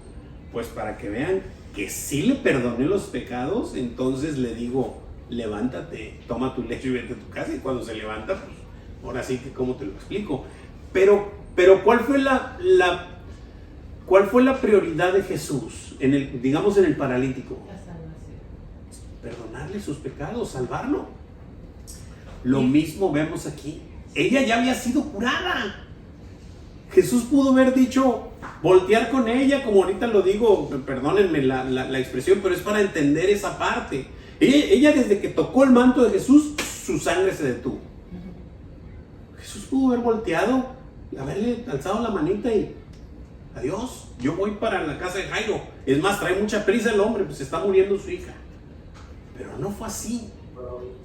[SPEAKER 1] pues para que vean que sí le perdoné los pecados, entonces le digo, levántate, toma tu lecho y vete a tu casa. Y cuando se levanta, pues ahora sí que cómo te lo explico. Pero ¿cuál fue ¿cuál fue la prioridad de Jesús en el paralítico?
[SPEAKER 3] La salvación.
[SPEAKER 1] Perdonarle sus pecados, salvarlo. Lo mismo vemos aquí. Ella ya había sido curada. Jesús pudo haber dicho, voltear con ella, como ahorita lo digo, perdónenme la expresión, pero es para entender esa parte. Ella desde que tocó el manto de Jesús, su sangre se detuvo. Jesús pudo haber volteado, haberle alzado la manita y adiós, yo voy para la casa de Jairo. Es más, trae mucha prisa el hombre, pues está muriendo su hija. Pero no fue así.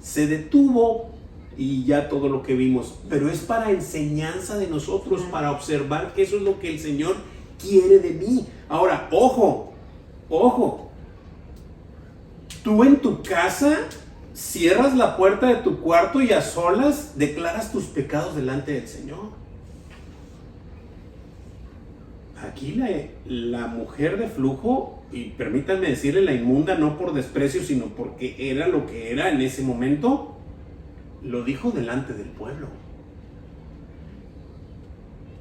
[SPEAKER 1] Se detuvo y ya todo lo que vimos. Pero es para enseñanza de nosotros, para observar que eso es lo que el Señor quiere de mí. Ahora, ojo. Tú en tu casa cierras la puerta de tu cuarto y a solas declaras tus pecados delante del Señor. Aquí la mujer de flujo, y permítanme decirle la inmunda, no por desprecio, sino porque era lo que era en ese momento, lo dijo delante del pueblo.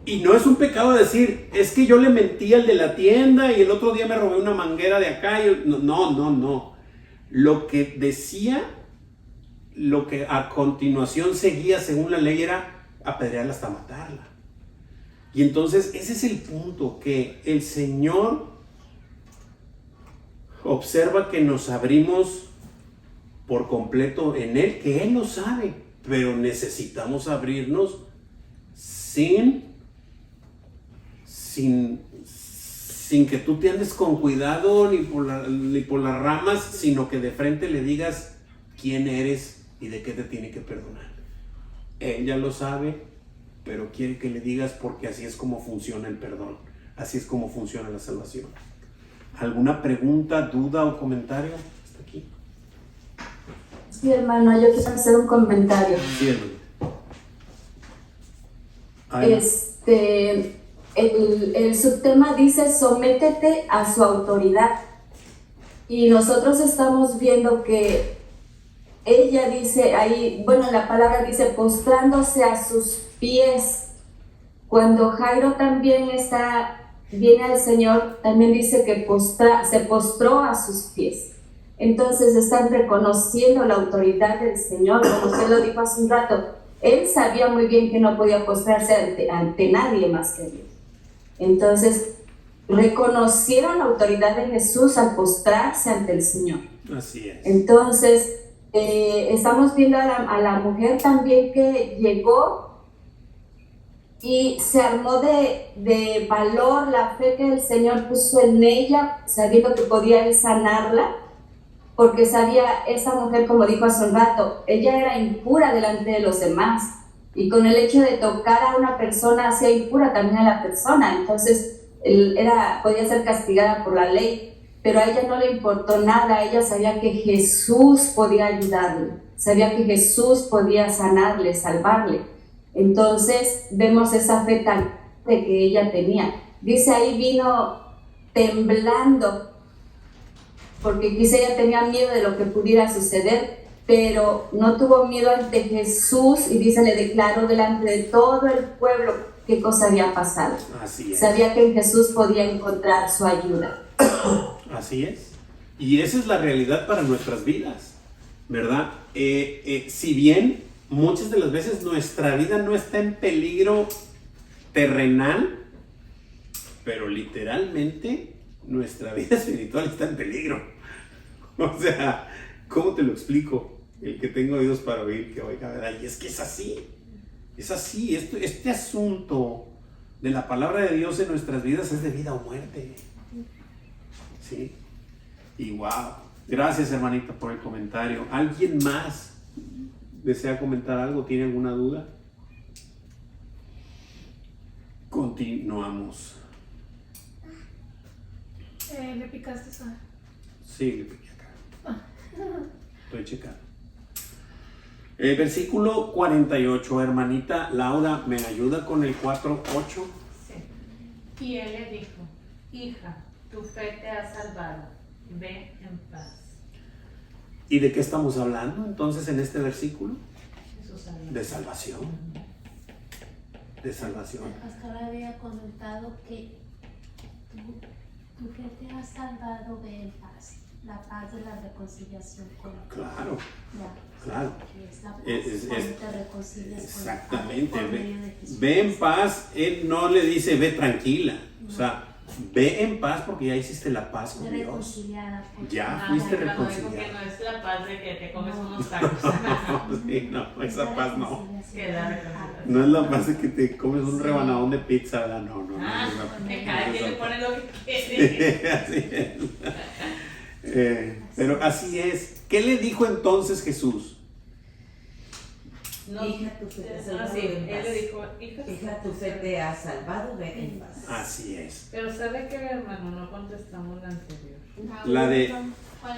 [SPEAKER 1] Y no es un pecado decir, es que yo le mentí al de la tienda y el otro día me robé una manguera de acá. No. Lo que decía, lo que a continuación seguía según la ley era apedrearla hasta matarla. Y entonces ese es el punto, que el Señor observa que nos abrimos por completo en Él, que Él lo sabe, pero necesitamos abrirnos sin que tú te andes con cuidado ni por las ramas, sino que de frente le digas quién eres y de qué te tiene que perdonar. Él ya lo sabe, pero quiere que le digas, porque así es como funciona el perdón, así es como funciona la salvación. ¿Alguna pregunta, duda o comentario hasta aquí?
[SPEAKER 8] Sí, hermano, yo quiero hacer un comentario.
[SPEAKER 1] Sí, hermano.
[SPEAKER 8] El subtema dice, sométete a su autoridad. Y nosotros estamos viendo que ella dice ahí, bueno, la palabra dice, postrándose a sus pies. Cuando Jairo también está viene al Señor, también dice que se postró a sus pies. Entonces están reconociendo la autoridad del Señor, como usted lo dijo hace un rato. Él sabía muy bien que no podía postrarse ante nadie más que Dios. Entonces reconocieron la autoridad de Jesús al postrarse ante el Señor.
[SPEAKER 1] Así es.
[SPEAKER 8] Entonces estamos viendo a la mujer también que llegó y se armó de valor la fe que el Señor puso en ella, sabiendo que podía él sanarla, porque sabía, esa mujer, como dijo hace un rato, ella era impura delante de los demás, y con el hecho de tocar a una persona hacía impura también a la persona. Entonces podía ser castigada por la ley, pero a ella no le importó nada. Ella sabía que Jesús podía ayudarle, sabía que Jesús podía sanarle, salvarle. Entonces vemos esa fe tan grande que ella tenía. Dice ahí, vino temblando, porque quizá ella tenía miedo de lo que pudiera suceder, pero no tuvo miedo ante Jesús, y dice, le declaró delante de todo el pueblo qué cosa había pasado.
[SPEAKER 1] Así es.
[SPEAKER 8] Sabía que en Jesús podía encontrar su ayuda.
[SPEAKER 1] Así es. Y esa es la realidad para nuestras vidas, ¿verdad? Si bien muchas de las veces nuestra vida no está en peligro terrenal, pero literalmente nuestra vida espiritual está en peligro. O sea, ¿cómo te lo explico? El que tengo oídos para oír, que oiga, ¿verdad? Y es que es así. Es así. Este asunto de la palabra de Dios en nuestras vidas es de vida o muerte. ¿Sí? Y wow. Gracias, hermanita, por el comentario. ¿Alguien más desea comentar algo? ¿Tiene alguna duda? Continuamos.
[SPEAKER 2] ¿Le picaste esa?
[SPEAKER 1] Sí, le piqué acá. Estoy checando. Versículo 48, hermanita Laura, ¿me ayuda con el 4:8?
[SPEAKER 3] Sí. Y él le dijo, hija, tu fe te ha salvado, ve en paz.
[SPEAKER 1] ¿Y de qué estamos hablando entonces en este versículo?
[SPEAKER 3] Jesús sabía.
[SPEAKER 1] De salvación. De salvación.
[SPEAKER 9] El pastor había comentado que tu fe te ha salvado, ve en paz. La paz de la reconciliación con Dios.
[SPEAKER 1] Claro,
[SPEAKER 9] Ya,
[SPEAKER 1] claro.
[SPEAKER 9] que es la paz cuando te reconcilias
[SPEAKER 1] Exactamente.
[SPEAKER 9] con el Padre por medio de Jesús.
[SPEAKER 1] Ve en paz. Él no le dice ve tranquila. O sea, ve en paz porque ya hiciste la paz con Dios.
[SPEAKER 9] Reconciliada con
[SPEAKER 1] Ya
[SPEAKER 3] Ah,
[SPEAKER 1] fuiste
[SPEAKER 3] cuando dijo que
[SPEAKER 1] reconciliado.
[SPEAKER 3] no es la paz de que te comes unos tacos.
[SPEAKER 1] Sí, no, esa paz no.
[SPEAKER 3] Que la reconciliación.
[SPEAKER 1] No es la paz de que te comes un rebanadón de pizza, ¿verdad? No, no, no.
[SPEAKER 3] Ah,
[SPEAKER 1] no es la-
[SPEAKER 3] que
[SPEAKER 1] no
[SPEAKER 3] cada
[SPEAKER 1] es
[SPEAKER 3] quien
[SPEAKER 1] esa
[SPEAKER 3] le
[SPEAKER 1] paz.
[SPEAKER 3] pone lo que quiere.
[SPEAKER 1] Así es. Pero así es. ¿Qué le dijo entonces Jesús?
[SPEAKER 3] No,
[SPEAKER 5] Hija, tu fe te ha
[SPEAKER 3] ah,
[SPEAKER 5] salvado,
[SPEAKER 3] sí,
[SPEAKER 5] ve en
[SPEAKER 3] él
[SPEAKER 5] paz.
[SPEAKER 3] le dijo,
[SPEAKER 5] Hija, tu fe te ha salvado, ve en paz.
[SPEAKER 1] Así es.
[SPEAKER 3] Pero ¿sabe qué, hermano? No contestamos la anterior.
[SPEAKER 1] La de...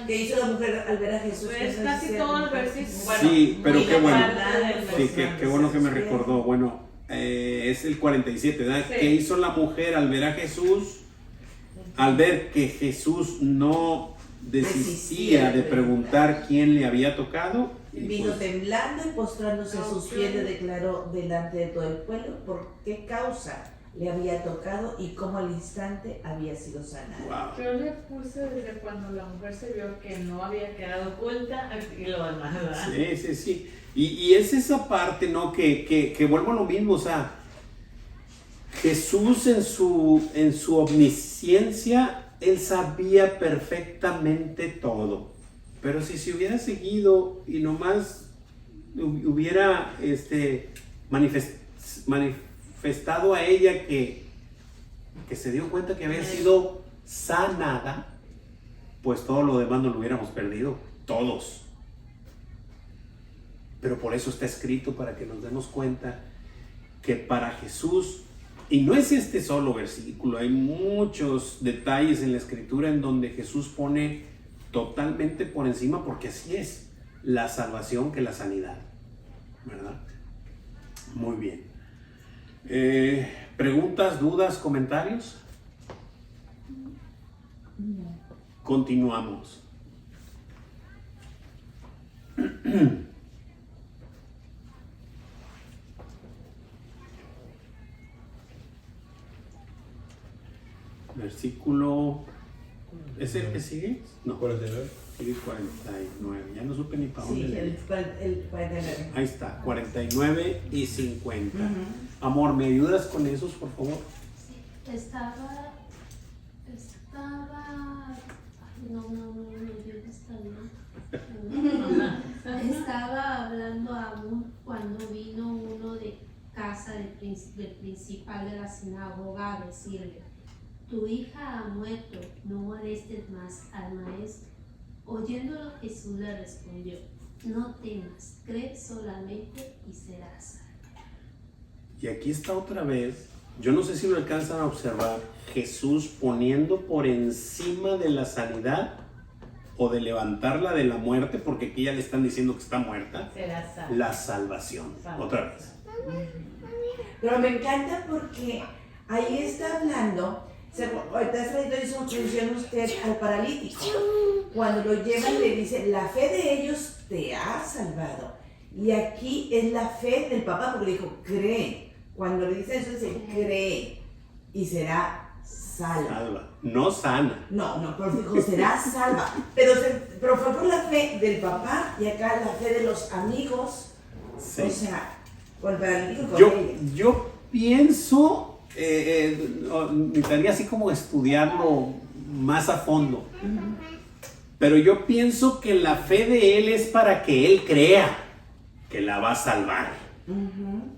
[SPEAKER 5] ¿Qué hizo la mujer al ver a Jesús?
[SPEAKER 3] Pues
[SPEAKER 5] ¿Qué
[SPEAKER 3] casi
[SPEAKER 5] decía?
[SPEAKER 3] todo el versículo. Bueno,
[SPEAKER 1] Sí, pero
[SPEAKER 3] muy
[SPEAKER 1] qué bueno.
[SPEAKER 3] aparte del
[SPEAKER 1] Sí,
[SPEAKER 3] versículo.
[SPEAKER 1] qué bueno que me recordó. Bueno, es el 47, ¿verdad?
[SPEAKER 3] Sí.
[SPEAKER 1] ¿Qué hizo la mujer al ver a Jesús? Al ver que Jesús no desistía de preguntar quién le había tocado. Y
[SPEAKER 5] Vino
[SPEAKER 1] pues,
[SPEAKER 5] temblando y postrándose a sus pies, le declaró delante de todo el pueblo por qué causa le había tocado y cómo al instante había sido sanado.
[SPEAKER 1] wow.
[SPEAKER 3] Yo le puse desde cuando la mujer se vio que no había quedado oculta y lo demás, ¿verdad?
[SPEAKER 1] Sí, sí, sí. Y es esa parte, ¿no? Que vuelvo a lo mismo, o sea, Jesús en su omnisciencia, él sabía perfectamente todo. Pero si se hubiera seguido y nomás hubiera manifestado a ella que se dio cuenta que había sido sanada, pues todo lo demás no lo hubiéramos perdido, todos. Pero por eso está escrito, para que nos demos cuenta que para Jesús, y no es este solo versículo, hay muchos detalles en la escritura en donde Jesús pone totalmente por encima, porque así es la salvación que la sanidad, ¿verdad? Muy bien. ¿Preguntas, dudas, comentarios? Continuamos. Versículo... ¿Es el que sigue? No,
[SPEAKER 4] 49.
[SPEAKER 1] sigue 49. Ya no supe ni para
[SPEAKER 5] Sí,
[SPEAKER 1] dónde.
[SPEAKER 5] el 49.
[SPEAKER 1] Ahí está, 49 y 50. Amor, ¿me ayudas con esos, por favor?
[SPEAKER 9] Sí, estaba, ay, no, yo no estaba. Estaba hablando aún cuando vino uno de casa del principal de la sinagoga a decirle: tu hija ha muerto, no molestes más al maestro. Oyéndolo, Jesús le respondió: no temas, cree solamente y serás salva.
[SPEAKER 1] Y aquí está otra vez. Yo no sé si lo alcanzan a observar. Jesús poniendo por encima de la sanidad o de levantarla de la muerte, porque aquí ya le están diciendo que está muerta,
[SPEAKER 3] Será salvo.
[SPEAKER 1] la salvación. Otra vez.
[SPEAKER 5] Pero me encanta porque ahí está hablando, ahorita hizo mención usted al paralítico. Cuando lo llevan le dice, la fe de ellos te ha salvado. Y aquí es la fe del papá, porque le dijo, cree. Cuando le dice eso, dice, cree y será salva.
[SPEAKER 1] Salva, no sana.
[SPEAKER 5] No, pero dijo, será salva. Pero fue por la fe del papá y acá la fe de los amigos.
[SPEAKER 1] Sí.
[SPEAKER 5] O sea, con el paralítico con
[SPEAKER 1] Yo,
[SPEAKER 5] ella.
[SPEAKER 1] yo pienso, necesitaría así como estudiarlo más a fondo. Pero yo pienso que la fe de él es para que él crea que la va a salvar.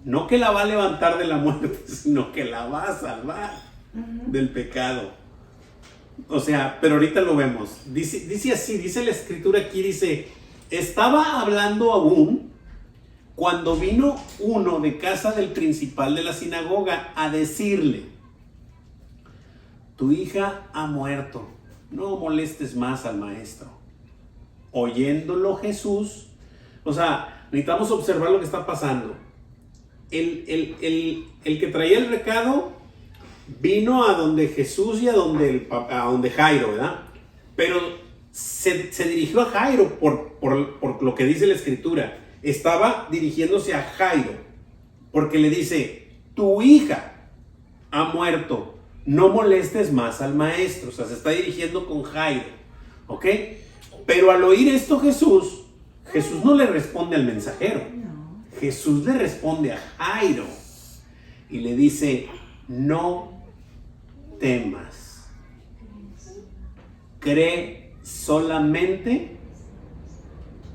[SPEAKER 1] No que la va a levantar de la muerte, sino que la va a salvar del pecado. O sea, pero ahorita lo vemos. Dice así, dice la escritura aquí, dice, estaba hablando aún cuando vino uno de casa del principal de la sinagoga a decirle: tu hija ha muerto, no molestes más al maestro. Oyéndolo Jesús, o sea, necesitamos observar lo que está pasando. El que traía el recado vino a donde Jesús y a donde Jairo, ¿verdad? Pero se dirigió a Jairo por lo que dice la escritura. Estaba dirigiéndose a Jairo porque le dice: tu hija ha muerto, no molestes más al maestro. O sea, se está dirigiendo con Jairo, ¿ok? Pero al oír esto Jesús no le responde al mensajero. Jesús le responde a Jairo y le dice: no temas, cree solamente.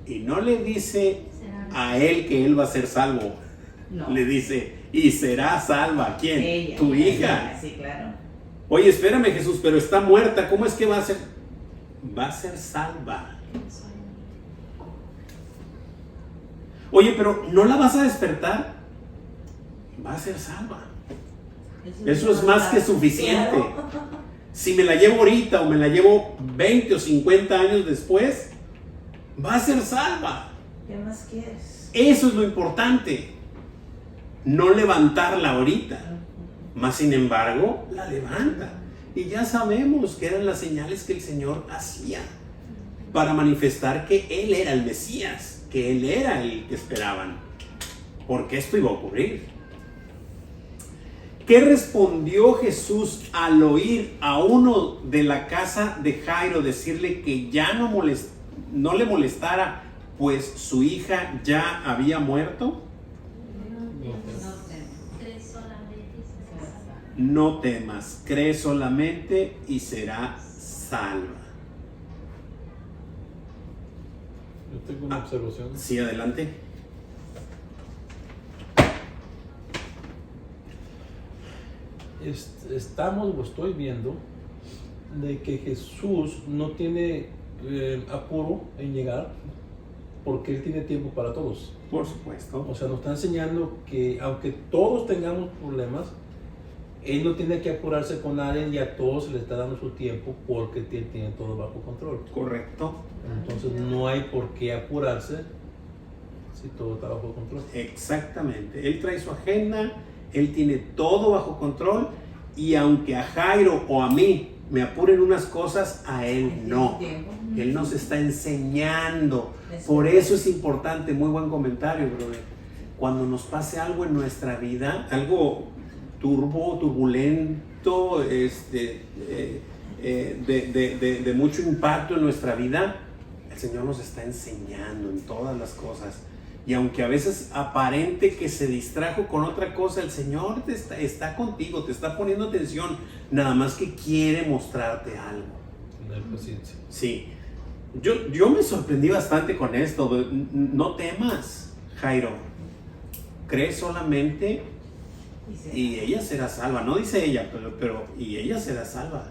[SPEAKER 1] Y no le dice a él que él va a ser salvo.
[SPEAKER 5] No.
[SPEAKER 1] Le dice: y será salva. ¿Quién?
[SPEAKER 5] Ella,
[SPEAKER 1] tu hija.
[SPEAKER 5] Sí, claro.
[SPEAKER 1] Oye, espérame, Jesús, pero está muerta. ¿Cómo es que va a ser? Va a ser salva. Oye, pero ¿no la vas a despertar? Va a ser salva. Eso es más que suficiente. Si me la llevo ahorita o me la llevo 20 o 50 años después, va a ser salva.
[SPEAKER 5] ¿Qué más quieres?
[SPEAKER 1] Eso es lo importante. No levantarla ahorita. Más sin embargo, la levanta. Y ya sabemos que eran las señales que el Señor hacía para manifestar que Él era el Mesías, que Él era el que esperaban. Porque esto iba a ocurrir. ¿Qué respondió Jesús al oír a uno de la casa de Jairo decirle que ya no le molestara, pues su hija ya había muerto?
[SPEAKER 9] Cree solamente y serás salva.
[SPEAKER 1] No temas, cree solamente y será salva.
[SPEAKER 4] Yo tengo una observación.
[SPEAKER 1] Sí, adelante.
[SPEAKER 4] Estamos o estoy viendo de que Jesús no tiene apuro en llegar porque Él tiene tiempo para todos.
[SPEAKER 1] Por supuesto.
[SPEAKER 4] O sea, nos está enseñando que aunque todos tengamos problemas, Él no tiene que apurarse con nadie y a todos se les está dando su tiempo porque Él tiene todo bajo control.
[SPEAKER 1] Correcto.
[SPEAKER 4] Entonces no hay por qué apurarse si todo está bajo control.
[SPEAKER 1] Exactamente. Él trae su agenda, Él tiene todo bajo control, y aunque a Jairo o a mí me apuren unas cosas, a Él no. Él nos está enseñando. Por eso es importante, muy buen comentario, brother. Cuando nos pase algo en nuestra vida, algo turbulento, de mucho impacto en nuestra vida, el Señor nos está enseñando en todas las cosas. Y aunque a veces aparente que se distrajo con otra cosa, el Señor está contigo, te está poniendo atención, nada más que quiere mostrarte algo.
[SPEAKER 4] Tener paciencia.
[SPEAKER 1] Sí, yo me sorprendí bastante con esto. No temas, Jairo, cree solamente y ella será salva. No dice ella, pero y ella será salva.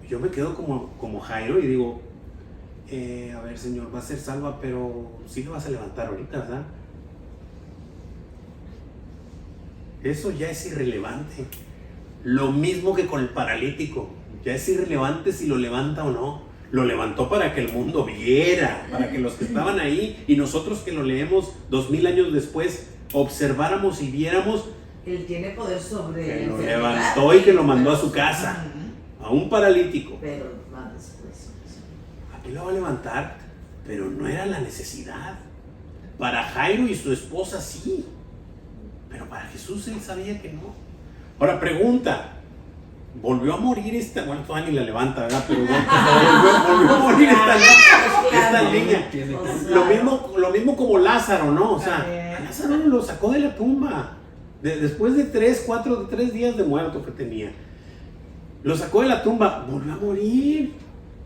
[SPEAKER 1] Yo me quedo como Jairo y digo, a ver, Señor, va a ser salva, pero sí lo vas a levantar ahorita, ¿verdad? Eso ya es irrelevante. Lo mismo que con el paralítico. Ya es irrelevante si lo levanta o no. Lo levantó para que el mundo viera, para que los que estaban ahí y nosotros que lo leemos 2000 años después observáramos y viéramos.
[SPEAKER 5] Él tiene poder sobre
[SPEAKER 1] que
[SPEAKER 5] la
[SPEAKER 1] lo
[SPEAKER 5] enfermedad.
[SPEAKER 1] levantó y que lo mandó a su casa, a un paralítico.
[SPEAKER 5] Pero más después.
[SPEAKER 1] Aquí lo va a levantar, pero no era la necesidad. Para Jairo y su esposa sí, pero para Jesús él sabía que no. Ahora pregunta, ¿volvió a morir esta? Bueno, todavía ni la levanta, ¿verdad? Pero volvió a morir esta niña. Lo mismo como Lázaro, ¿no? O sea, a Lázaro lo sacó de la tumba. Después de 3 días de muerto que tenía. Lo sacó de la tumba, volvió a morir.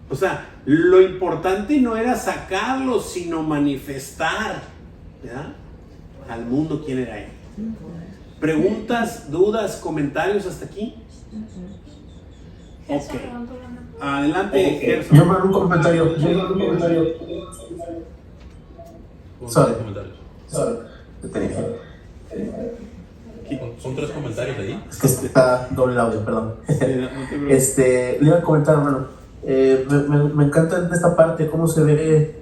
[SPEAKER 1] O sea, lo importante no era sacarlo, sino manifestar, ¿verdad? Al mundo quién era él. ¿Preguntas, dudas, comentarios hasta aquí? Ok. Adelante, Gerson.
[SPEAKER 7] Yo me hago un comentario. Sorry.
[SPEAKER 4] Son 3 comentarios ahí.
[SPEAKER 7] Es que está doble el audio, perdón. Le iba a comentar, hermano. Me encanta en esta parte cómo se ve,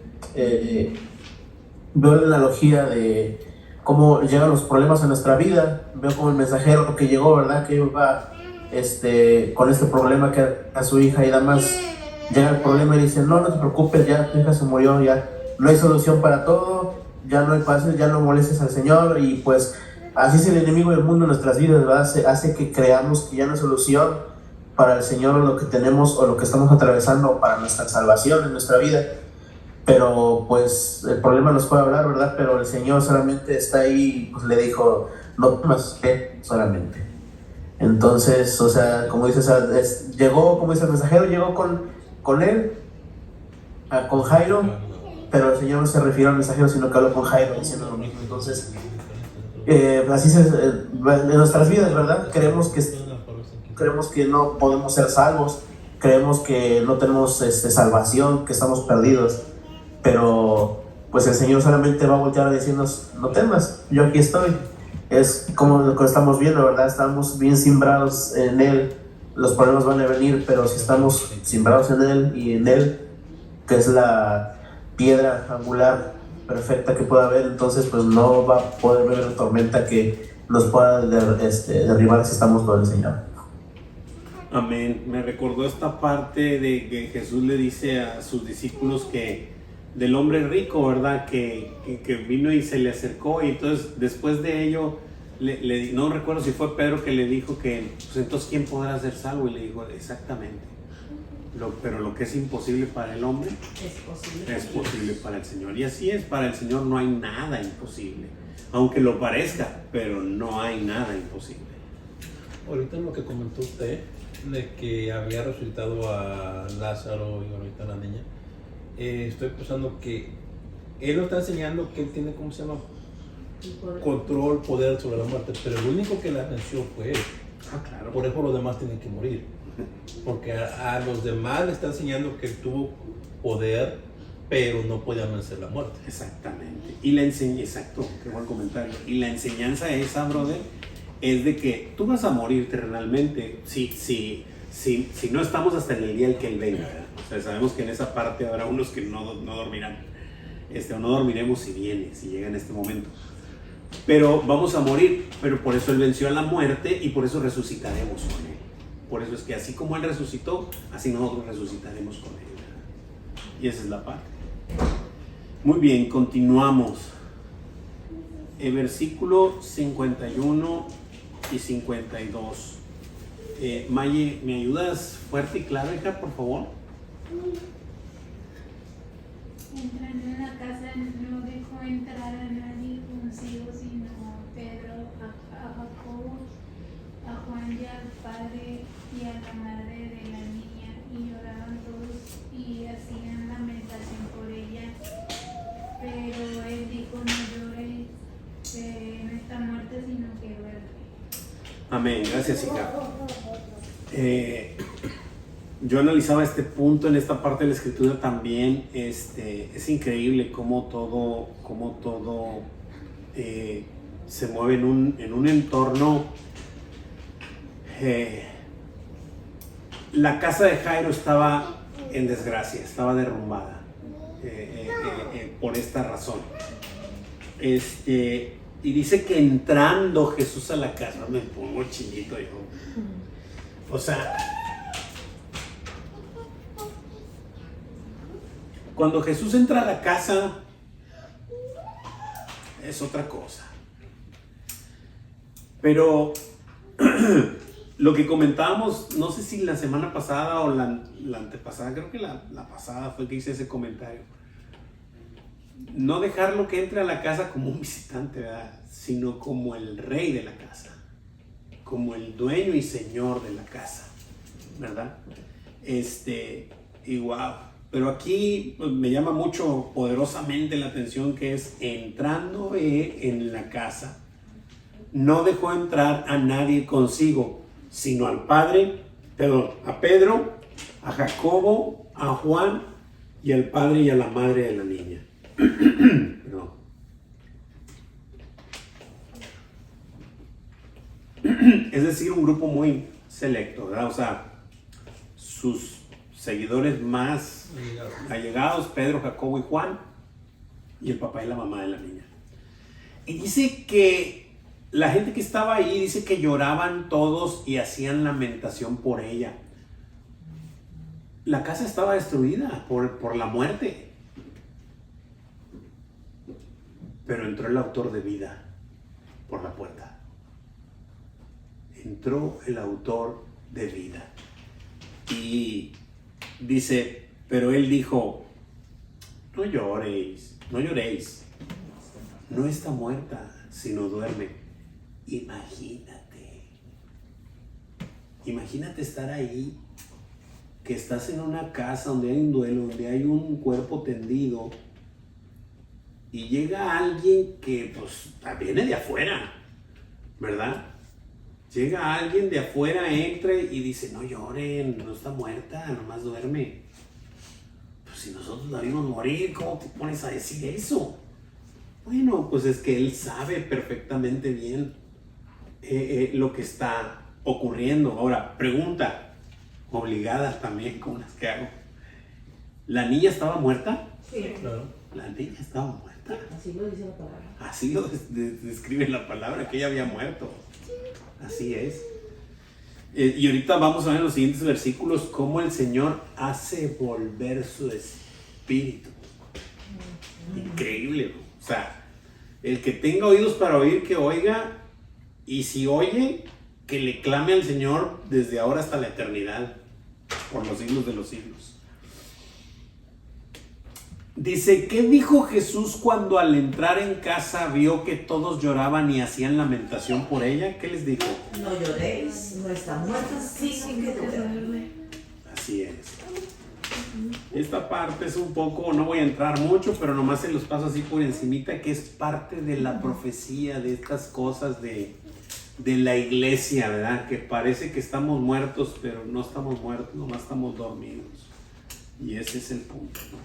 [SPEAKER 7] veo la analogía de cómo llegan los problemas a nuestra vida. Veo como el mensajero que llegó, ¿verdad? Que iba con este problema que a su hija y nada más llega el problema y dice, no te preocupes, ya tu hija se murió, ya no hay solución para todo, ya no hay paz, ya no molestes al Señor. Y pues así es el enemigo del mundo en nuestras vidas, ¿verdad? Hace que creamos que ya no hay solución para el Señor o lo que tenemos o lo que estamos atravesando para nuestra salvación en nuestra vida. Pero pues el problema nos puede hablar, ¿verdad? Pero el Señor solamente está ahí, pues le dijo, no temas, solamente. Entonces, o sea, como dices, llegó, como dice el mensajero, llegó con él, con Jairo, pero el Señor no se refirió al mensajero, sino que habló con Jairo diciendo lo mismo. Entonces, así es en nuestras vidas, ¿verdad? Creemos que no podemos ser salvos, creemos que no tenemos salvación, que estamos perdidos, pero pues el Señor solamente va a voltear a decirnos, no temas, yo aquí estoy. Es como lo que estamos viendo, ¿verdad? Estamos bien sembrados en Él, los problemas van a venir, pero si estamos sembrados en Él y en Él, que es la piedra angular perfecta que pueda haber, entonces pues no va a poder haber una tormenta que nos pueda derribar si estamos con el Señor.
[SPEAKER 1] Amén. Me recordó esta parte de que Jesús le dice a sus discípulos que del hombre rico, ¿verdad? Que vino y se le acercó y entonces después de ello, no recuerdo si fue Pedro que le dijo que, pues entonces ¿quién podrá ser salvo? Y le dijo, exactamente, pero lo que es imposible para el hombre es posible para el Señor. Y así es, para el Señor no hay nada imposible, aunque lo parezca, pero no hay nada imposible.
[SPEAKER 4] Ahorita lo que comentó usted, de que había resucitado a Lázaro y ahorita a la niña, estoy pensando que él nos está enseñando que él tiene, ¿cómo se llama? Control, poder sobre la muerte, pero el único que la venció fue él.
[SPEAKER 1] Claro.
[SPEAKER 4] Por eso los demás tienen que morir, porque a los demás le está enseñando que él tuvo poder, pero no podía vencer la muerte.
[SPEAKER 1] Exactamente. Y exacto, qué buen comentario. Y la enseñanza esa, brother, es de que tú vas a morir terrenalmente si no estamos hasta en el día en que Él venga, ¿verdad? O sea, sabemos que en esa parte habrá unos que no dormirán, o no dormiremos si llega en este momento. Pero vamos a morir, pero por eso Él venció a la muerte y por eso resucitaremos con Él. Por eso es que así como Él resucitó, así nosotros resucitaremos con Él, ¿verdad? Y esa es la parte. Muy bien, continuamos. El versículo 51 y 52. Maye, ¿me ayudas fuerte y claro, hija, por favor?
[SPEAKER 10] Entrando en la casa no dejó entrar a nadie consigo, sino a Pedro, a Jacobo, a Juan y al padre y a la madre de la niña, y lloraban todos y hacían lamentación por ella. Pero él dijo: no llores, que no está muerta, sino que duerme.
[SPEAKER 1] Amén, gracias, hija. Yo analizaba este punto en esta parte de la escritura también. Es increíble cómo todo se mueve en un entorno. La casa de Jairo estaba en desgracia, estaba derrumbada por esta razón. Y dice que entrando Jesús a la casa, me pongo chinito yo. O sea, cuando Jesús entra a la casa, es otra cosa. Pero lo que comentábamos, no sé si la semana pasada o la antepasada, creo que la pasada fue que hice ese comentario. No dejarlo que entre a la casa como un visitante, ¿verdad? Sino como el rey de la casa, como el dueño y señor de la casa, ¿verdad? Y wow. Pero aquí pues, me llama mucho poderosamente la atención que es entrando en la casa. No dejó entrar a nadie consigo, sino al padre, a Pedro, a Jacobo, a Juan y al padre y a la madre de la niña. Perdón. Es decir, un grupo muy selecto, ¿verdad? O sea, sus seguidores más allegados, Pedro, Jacobo y Juan, y el papá y la mamá de la niña. Y dice que la gente que estaba ahí, dice que lloraban todos y hacían lamentación por ella. La casa estaba destruida por la muerte. Pero entró el autor de vida por la puerta. Entró el autor de vida. Y dice, pero él dijo, no lloréis, no lloréis. No está muerta, sino duerme. Imagínate estar ahí, que estás en una casa donde hay un duelo, donde hay un cuerpo tendido, y llega alguien que pues viene de afuera, ¿verdad? Llega alguien de afuera, entra y dice, no lloren, no está muerta, nomás duerme. Pues si nosotros la vimos morir, ¿cómo te pones a decir eso? Bueno, pues es que él sabe perfectamente bien lo que está ocurriendo. Ahora, pregunta obligada también, como las que hago. ¿La niña estaba muerta?
[SPEAKER 5] Sí.
[SPEAKER 4] Claro.
[SPEAKER 1] La niña estaba muerta.
[SPEAKER 5] Así lo dice la palabra.
[SPEAKER 1] Así lo describe la palabra, que ella había muerto. Así es. Y ahorita vamos a ver en los siguientes versículos cómo el Señor hace volver su espíritu. Increíble, ¿no? O sea, el que tenga oídos para oír, que oiga, y si oye, que le clame al Señor desde ahora hasta la eternidad, por los siglos de los siglos. Dice, ¿qué dijo Jesús cuando al entrar en casa vio que todos lloraban y hacían lamentación por ella? ¿Qué les dijo?
[SPEAKER 5] No lloréis, no está muerta, sino que duerme.
[SPEAKER 1] Así es. Esta parte es un poco, no voy a entrar mucho, pero nomás se los paso así por encimita, que es parte de la profecía de estas cosas de la iglesia, ¿verdad? Que parece que estamos muertos, pero no estamos muertos, nomás estamos dormidos. Y ese es el punto, ¿no?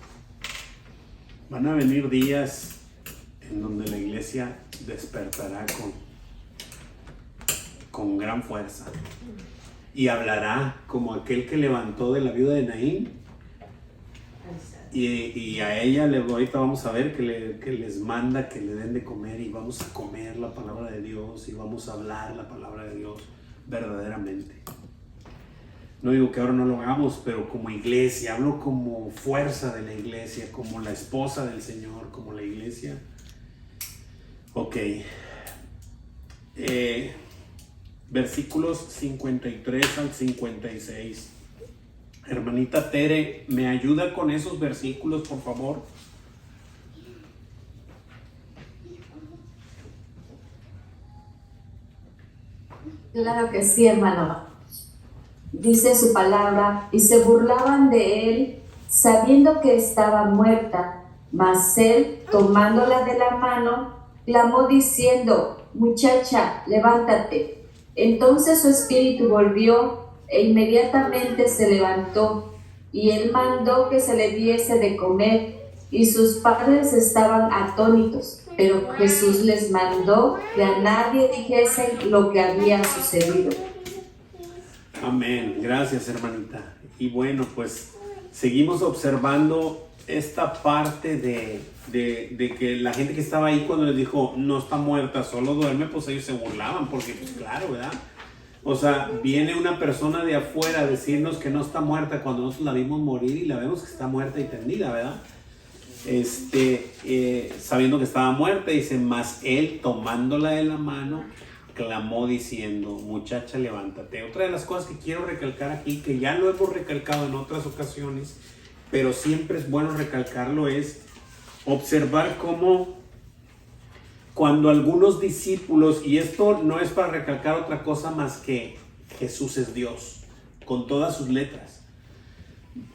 [SPEAKER 1] Van a venir días en donde la iglesia despertará con gran fuerza y hablará como aquel que levantó de la viuda de Naín. Y a ella ahorita vamos a ver que les manda que le den de comer, y vamos a comer la palabra de Dios y vamos a hablar la palabra de Dios verdaderamente. No digo que ahora no lo hagamos, pero como iglesia, hablo como fuerza de la iglesia, como la esposa del Señor, como la iglesia. Ok. versículos 53 al 56. Hermanita Tere, ¿me ayuda con esos versículos, por favor?
[SPEAKER 8] Claro que sí, hermano. Dice su palabra, y se burlaban de él, sabiendo que estaba muerta. Mas él, tomándola de la mano, clamó diciendo: muchacha, levántate. Entonces su espíritu volvió, e inmediatamente se levantó, y él mandó que se le diese de comer, y sus padres estaban atónitos. Pero Jesús les mandó que a nadie dijesen lo que había sucedido.
[SPEAKER 1] Amén. Gracias, hermanita. Y bueno, pues seguimos observando esta parte de que la gente que estaba ahí cuando les dijo no está muerta, solo duerme, pues ellos se burlaban, porque pues claro, ¿verdad? O sea, viene una persona de afuera a decirnos que no está muerta cuando nosotros la vimos morir y la vemos que está muerta y tendida, ¿verdad? Sabiendo que estaba muerta, dice, mas él tomándola de la mano clamó diciendo: muchacha, levántate. Otra de las cosas que quiero recalcar aquí, que ya lo hemos recalcado en otras ocasiones, pero siempre es bueno recalcarlo, es observar cómo cuando algunos discípulos, y esto no es para recalcar otra cosa más que Jesús es Dios, con todas sus letras.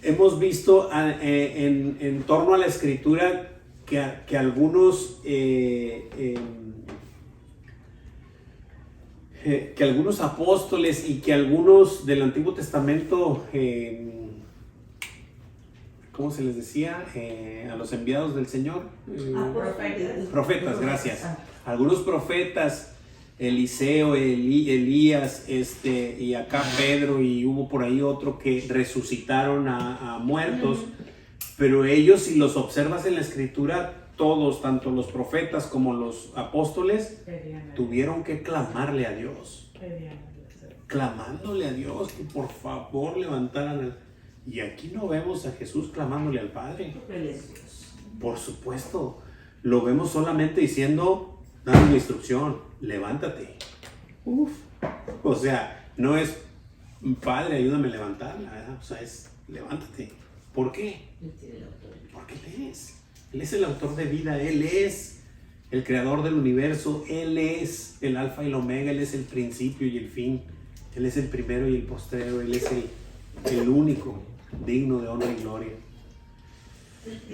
[SPEAKER 1] Hemos visto en torno a la Escritura que algunos apóstoles y que algunos del Antiguo Testamento, ¿cómo se les decía? A los enviados del Señor. Profetas, gracias. Algunos profetas, Eliseo, Elías, y acá Pedro, y hubo por ahí otro que resucitaron a muertos, pero ellos, si los observas en la Escritura, todos, tanto los profetas como los apóstoles, tuvieron que clamarle a Dios, clamándole a Dios que por favor levantaran y aquí no vemos a Jesús clamándole al Padre. Por supuesto, lo vemos solamente diciendo, dando una instrucción: levántate. O sea, no es Padre, ayúdame a levantarla, ¿verdad? O sea, es levántate. ¿Por qué? Porque Él es. Él es el autor de vida, Él es el creador del universo, Él es el alfa y el omega, Él es el principio y el fin, Él es el primero y el postrero, Él es el único digno de honra y gloria,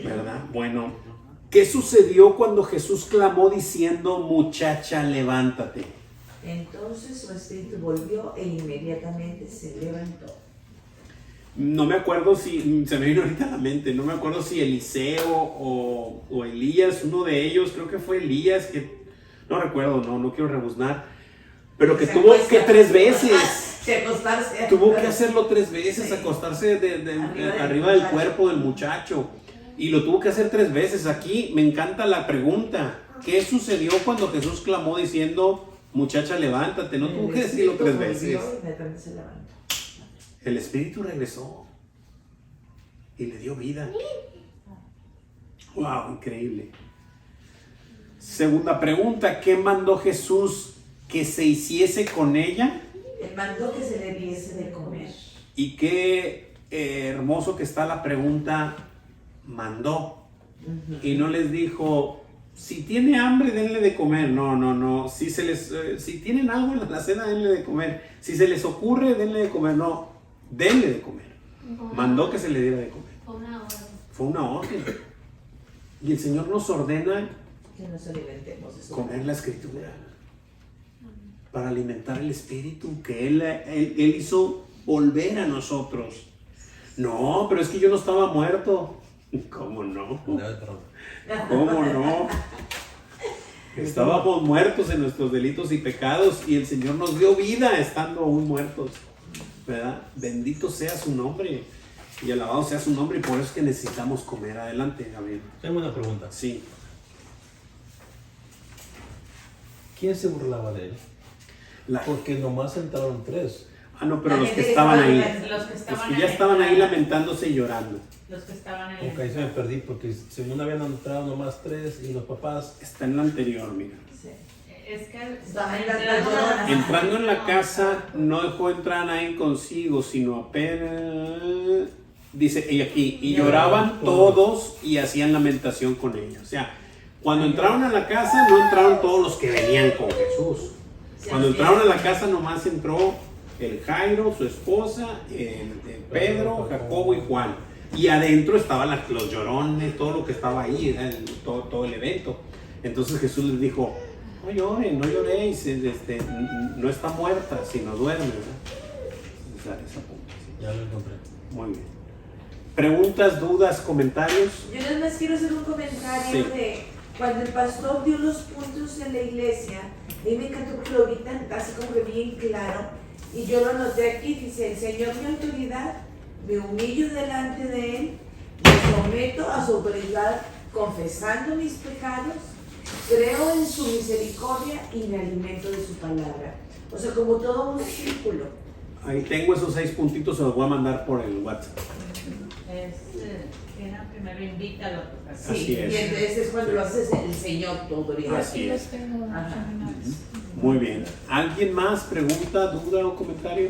[SPEAKER 1] ¿verdad? Bueno, ¿qué sucedió cuando Jesús clamó diciendo: muchacha, levántate?
[SPEAKER 5] Entonces su espíritu volvió e inmediatamente se levantó.
[SPEAKER 1] No me acuerdo si, se me vino ahorita a la mente, no me acuerdo si Eliseo o Elías, uno de ellos, creo que fue Elías, que no recuerdo, no quiero rebuznar, pero que tuvo que 3 veces, tuvo que hacerlo 3 veces, acostarse arriba del cuerpo del muchacho, y lo tuvo que hacer 3 veces. Aquí me encanta la pregunta: ¿qué sucedió cuando Jesús clamó diciendo: muchacha, levántate? No tuvo que decirlo 3 veces. El espíritu regresó y le dio vida. Wow, increíble. Segunda pregunta: ¿qué mandó Jesús que se hiciese con ella?
[SPEAKER 5] Él mandó que se le diese de comer.
[SPEAKER 1] Y qué hermoso que está la pregunta: mandó. Y no les dijo: si tiene hambre, denle de comer. No. Si tienen algo en la cena, denle de comer. Si se les ocurre, denle de comer. No, denle de comer. Mandó que se le diera de comer. Fue una orden. Y el Señor nos ordena
[SPEAKER 5] que nos alimentemos de su
[SPEAKER 1] comer la Escritura para alimentar el espíritu que Él hizo volver a nosotros. No, pero es que yo no estaba muerto. ¿Cómo no? ¿Cómo no? Estábamos muertos en nuestros delitos y pecados y el Señor nos dio vida estando aún muertos, ¿verdad? Bendito sea su nombre y alabado sea su nombre, y por eso es que necesitamos comer. Adelante, Gabriel.
[SPEAKER 4] Tengo una pregunta.
[SPEAKER 1] Sí.
[SPEAKER 4] ¿Quién se burlaba de él? Porque nomás entraron 3.
[SPEAKER 1] Ah, no, pero los que estaban ahí.
[SPEAKER 3] Los que
[SPEAKER 1] ya estaban ahí lamentándose y llorando.
[SPEAKER 3] Los que estaban ahí.
[SPEAKER 4] Ok, se me perdí porque según habían entrado nomás 3 y los papás.
[SPEAKER 1] Está en la anterior, mira.
[SPEAKER 5] Sí.
[SPEAKER 3] Es que
[SPEAKER 5] Estaban las lloronas.
[SPEAKER 1] Entrando en la casa, no dejó entrar a nadie consigo, sino apenas, dice, y aquí, y lloraban todos y hacían lamentación con ella. O sea, cuando entraron a la casa, no entraron todos los que venían con Jesús. Cuando entraron a la casa, nomás entró el Jairo, su esposa, el Pedro, Jacobo y Juan. Y adentro estaban los llorones, todo lo que estaba ahí, era todo el evento. Entonces Jesús les dijo, no lloren, no lloréis, no está muerta, sino duerme, ¿verdad? Esa punta, sí.
[SPEAKER 4] Ya lo encontré.
[SPEAKER 1] Muy bien. ¿Preguntas, dudas, comentarios?
[SPEAKER 5] Yo nada más quiero hacer un comentario
[SPEAKER 1] Sí.
[SPEAKER 5] de cuando el pastor dio los puntos en la iglesia. A mí me encantó porque lo vi tan, así como que bien claro. Y yo lo anoté aquí, dice, el Señor mi autoridad, me humillo delante de Él, me someto a su autoridad confesando mis pecados, creo en su misericordia y me alimento de su palabra. O sea, como todo un círculo.
[SPEAKER 1] Ahí tengo esos 6 puntitos, se los voy a mandar por el WhatsApp.
[SPEAKER 3] Era primero invítalo.
[SPEAKER 5] Sí,
[SPEAKER 1] Así es.
[SPEAKER 5] y entonces es cuando
[SPEAKER 1] Sí.
[SPEAKER 5] lo haces el Señor tu autoridad.
[SPEAKER 1] Así
[SPEAKER 2] Los
[SPEAKER 1] es.
[SPEAKER 2] tengo
[SPEAKER 5] Ajá.
[SPEAKER 2] terminados.
[SPEAKER 1] Muy bien. ¿Alguien más? ¿Pregunta, duda o comentario?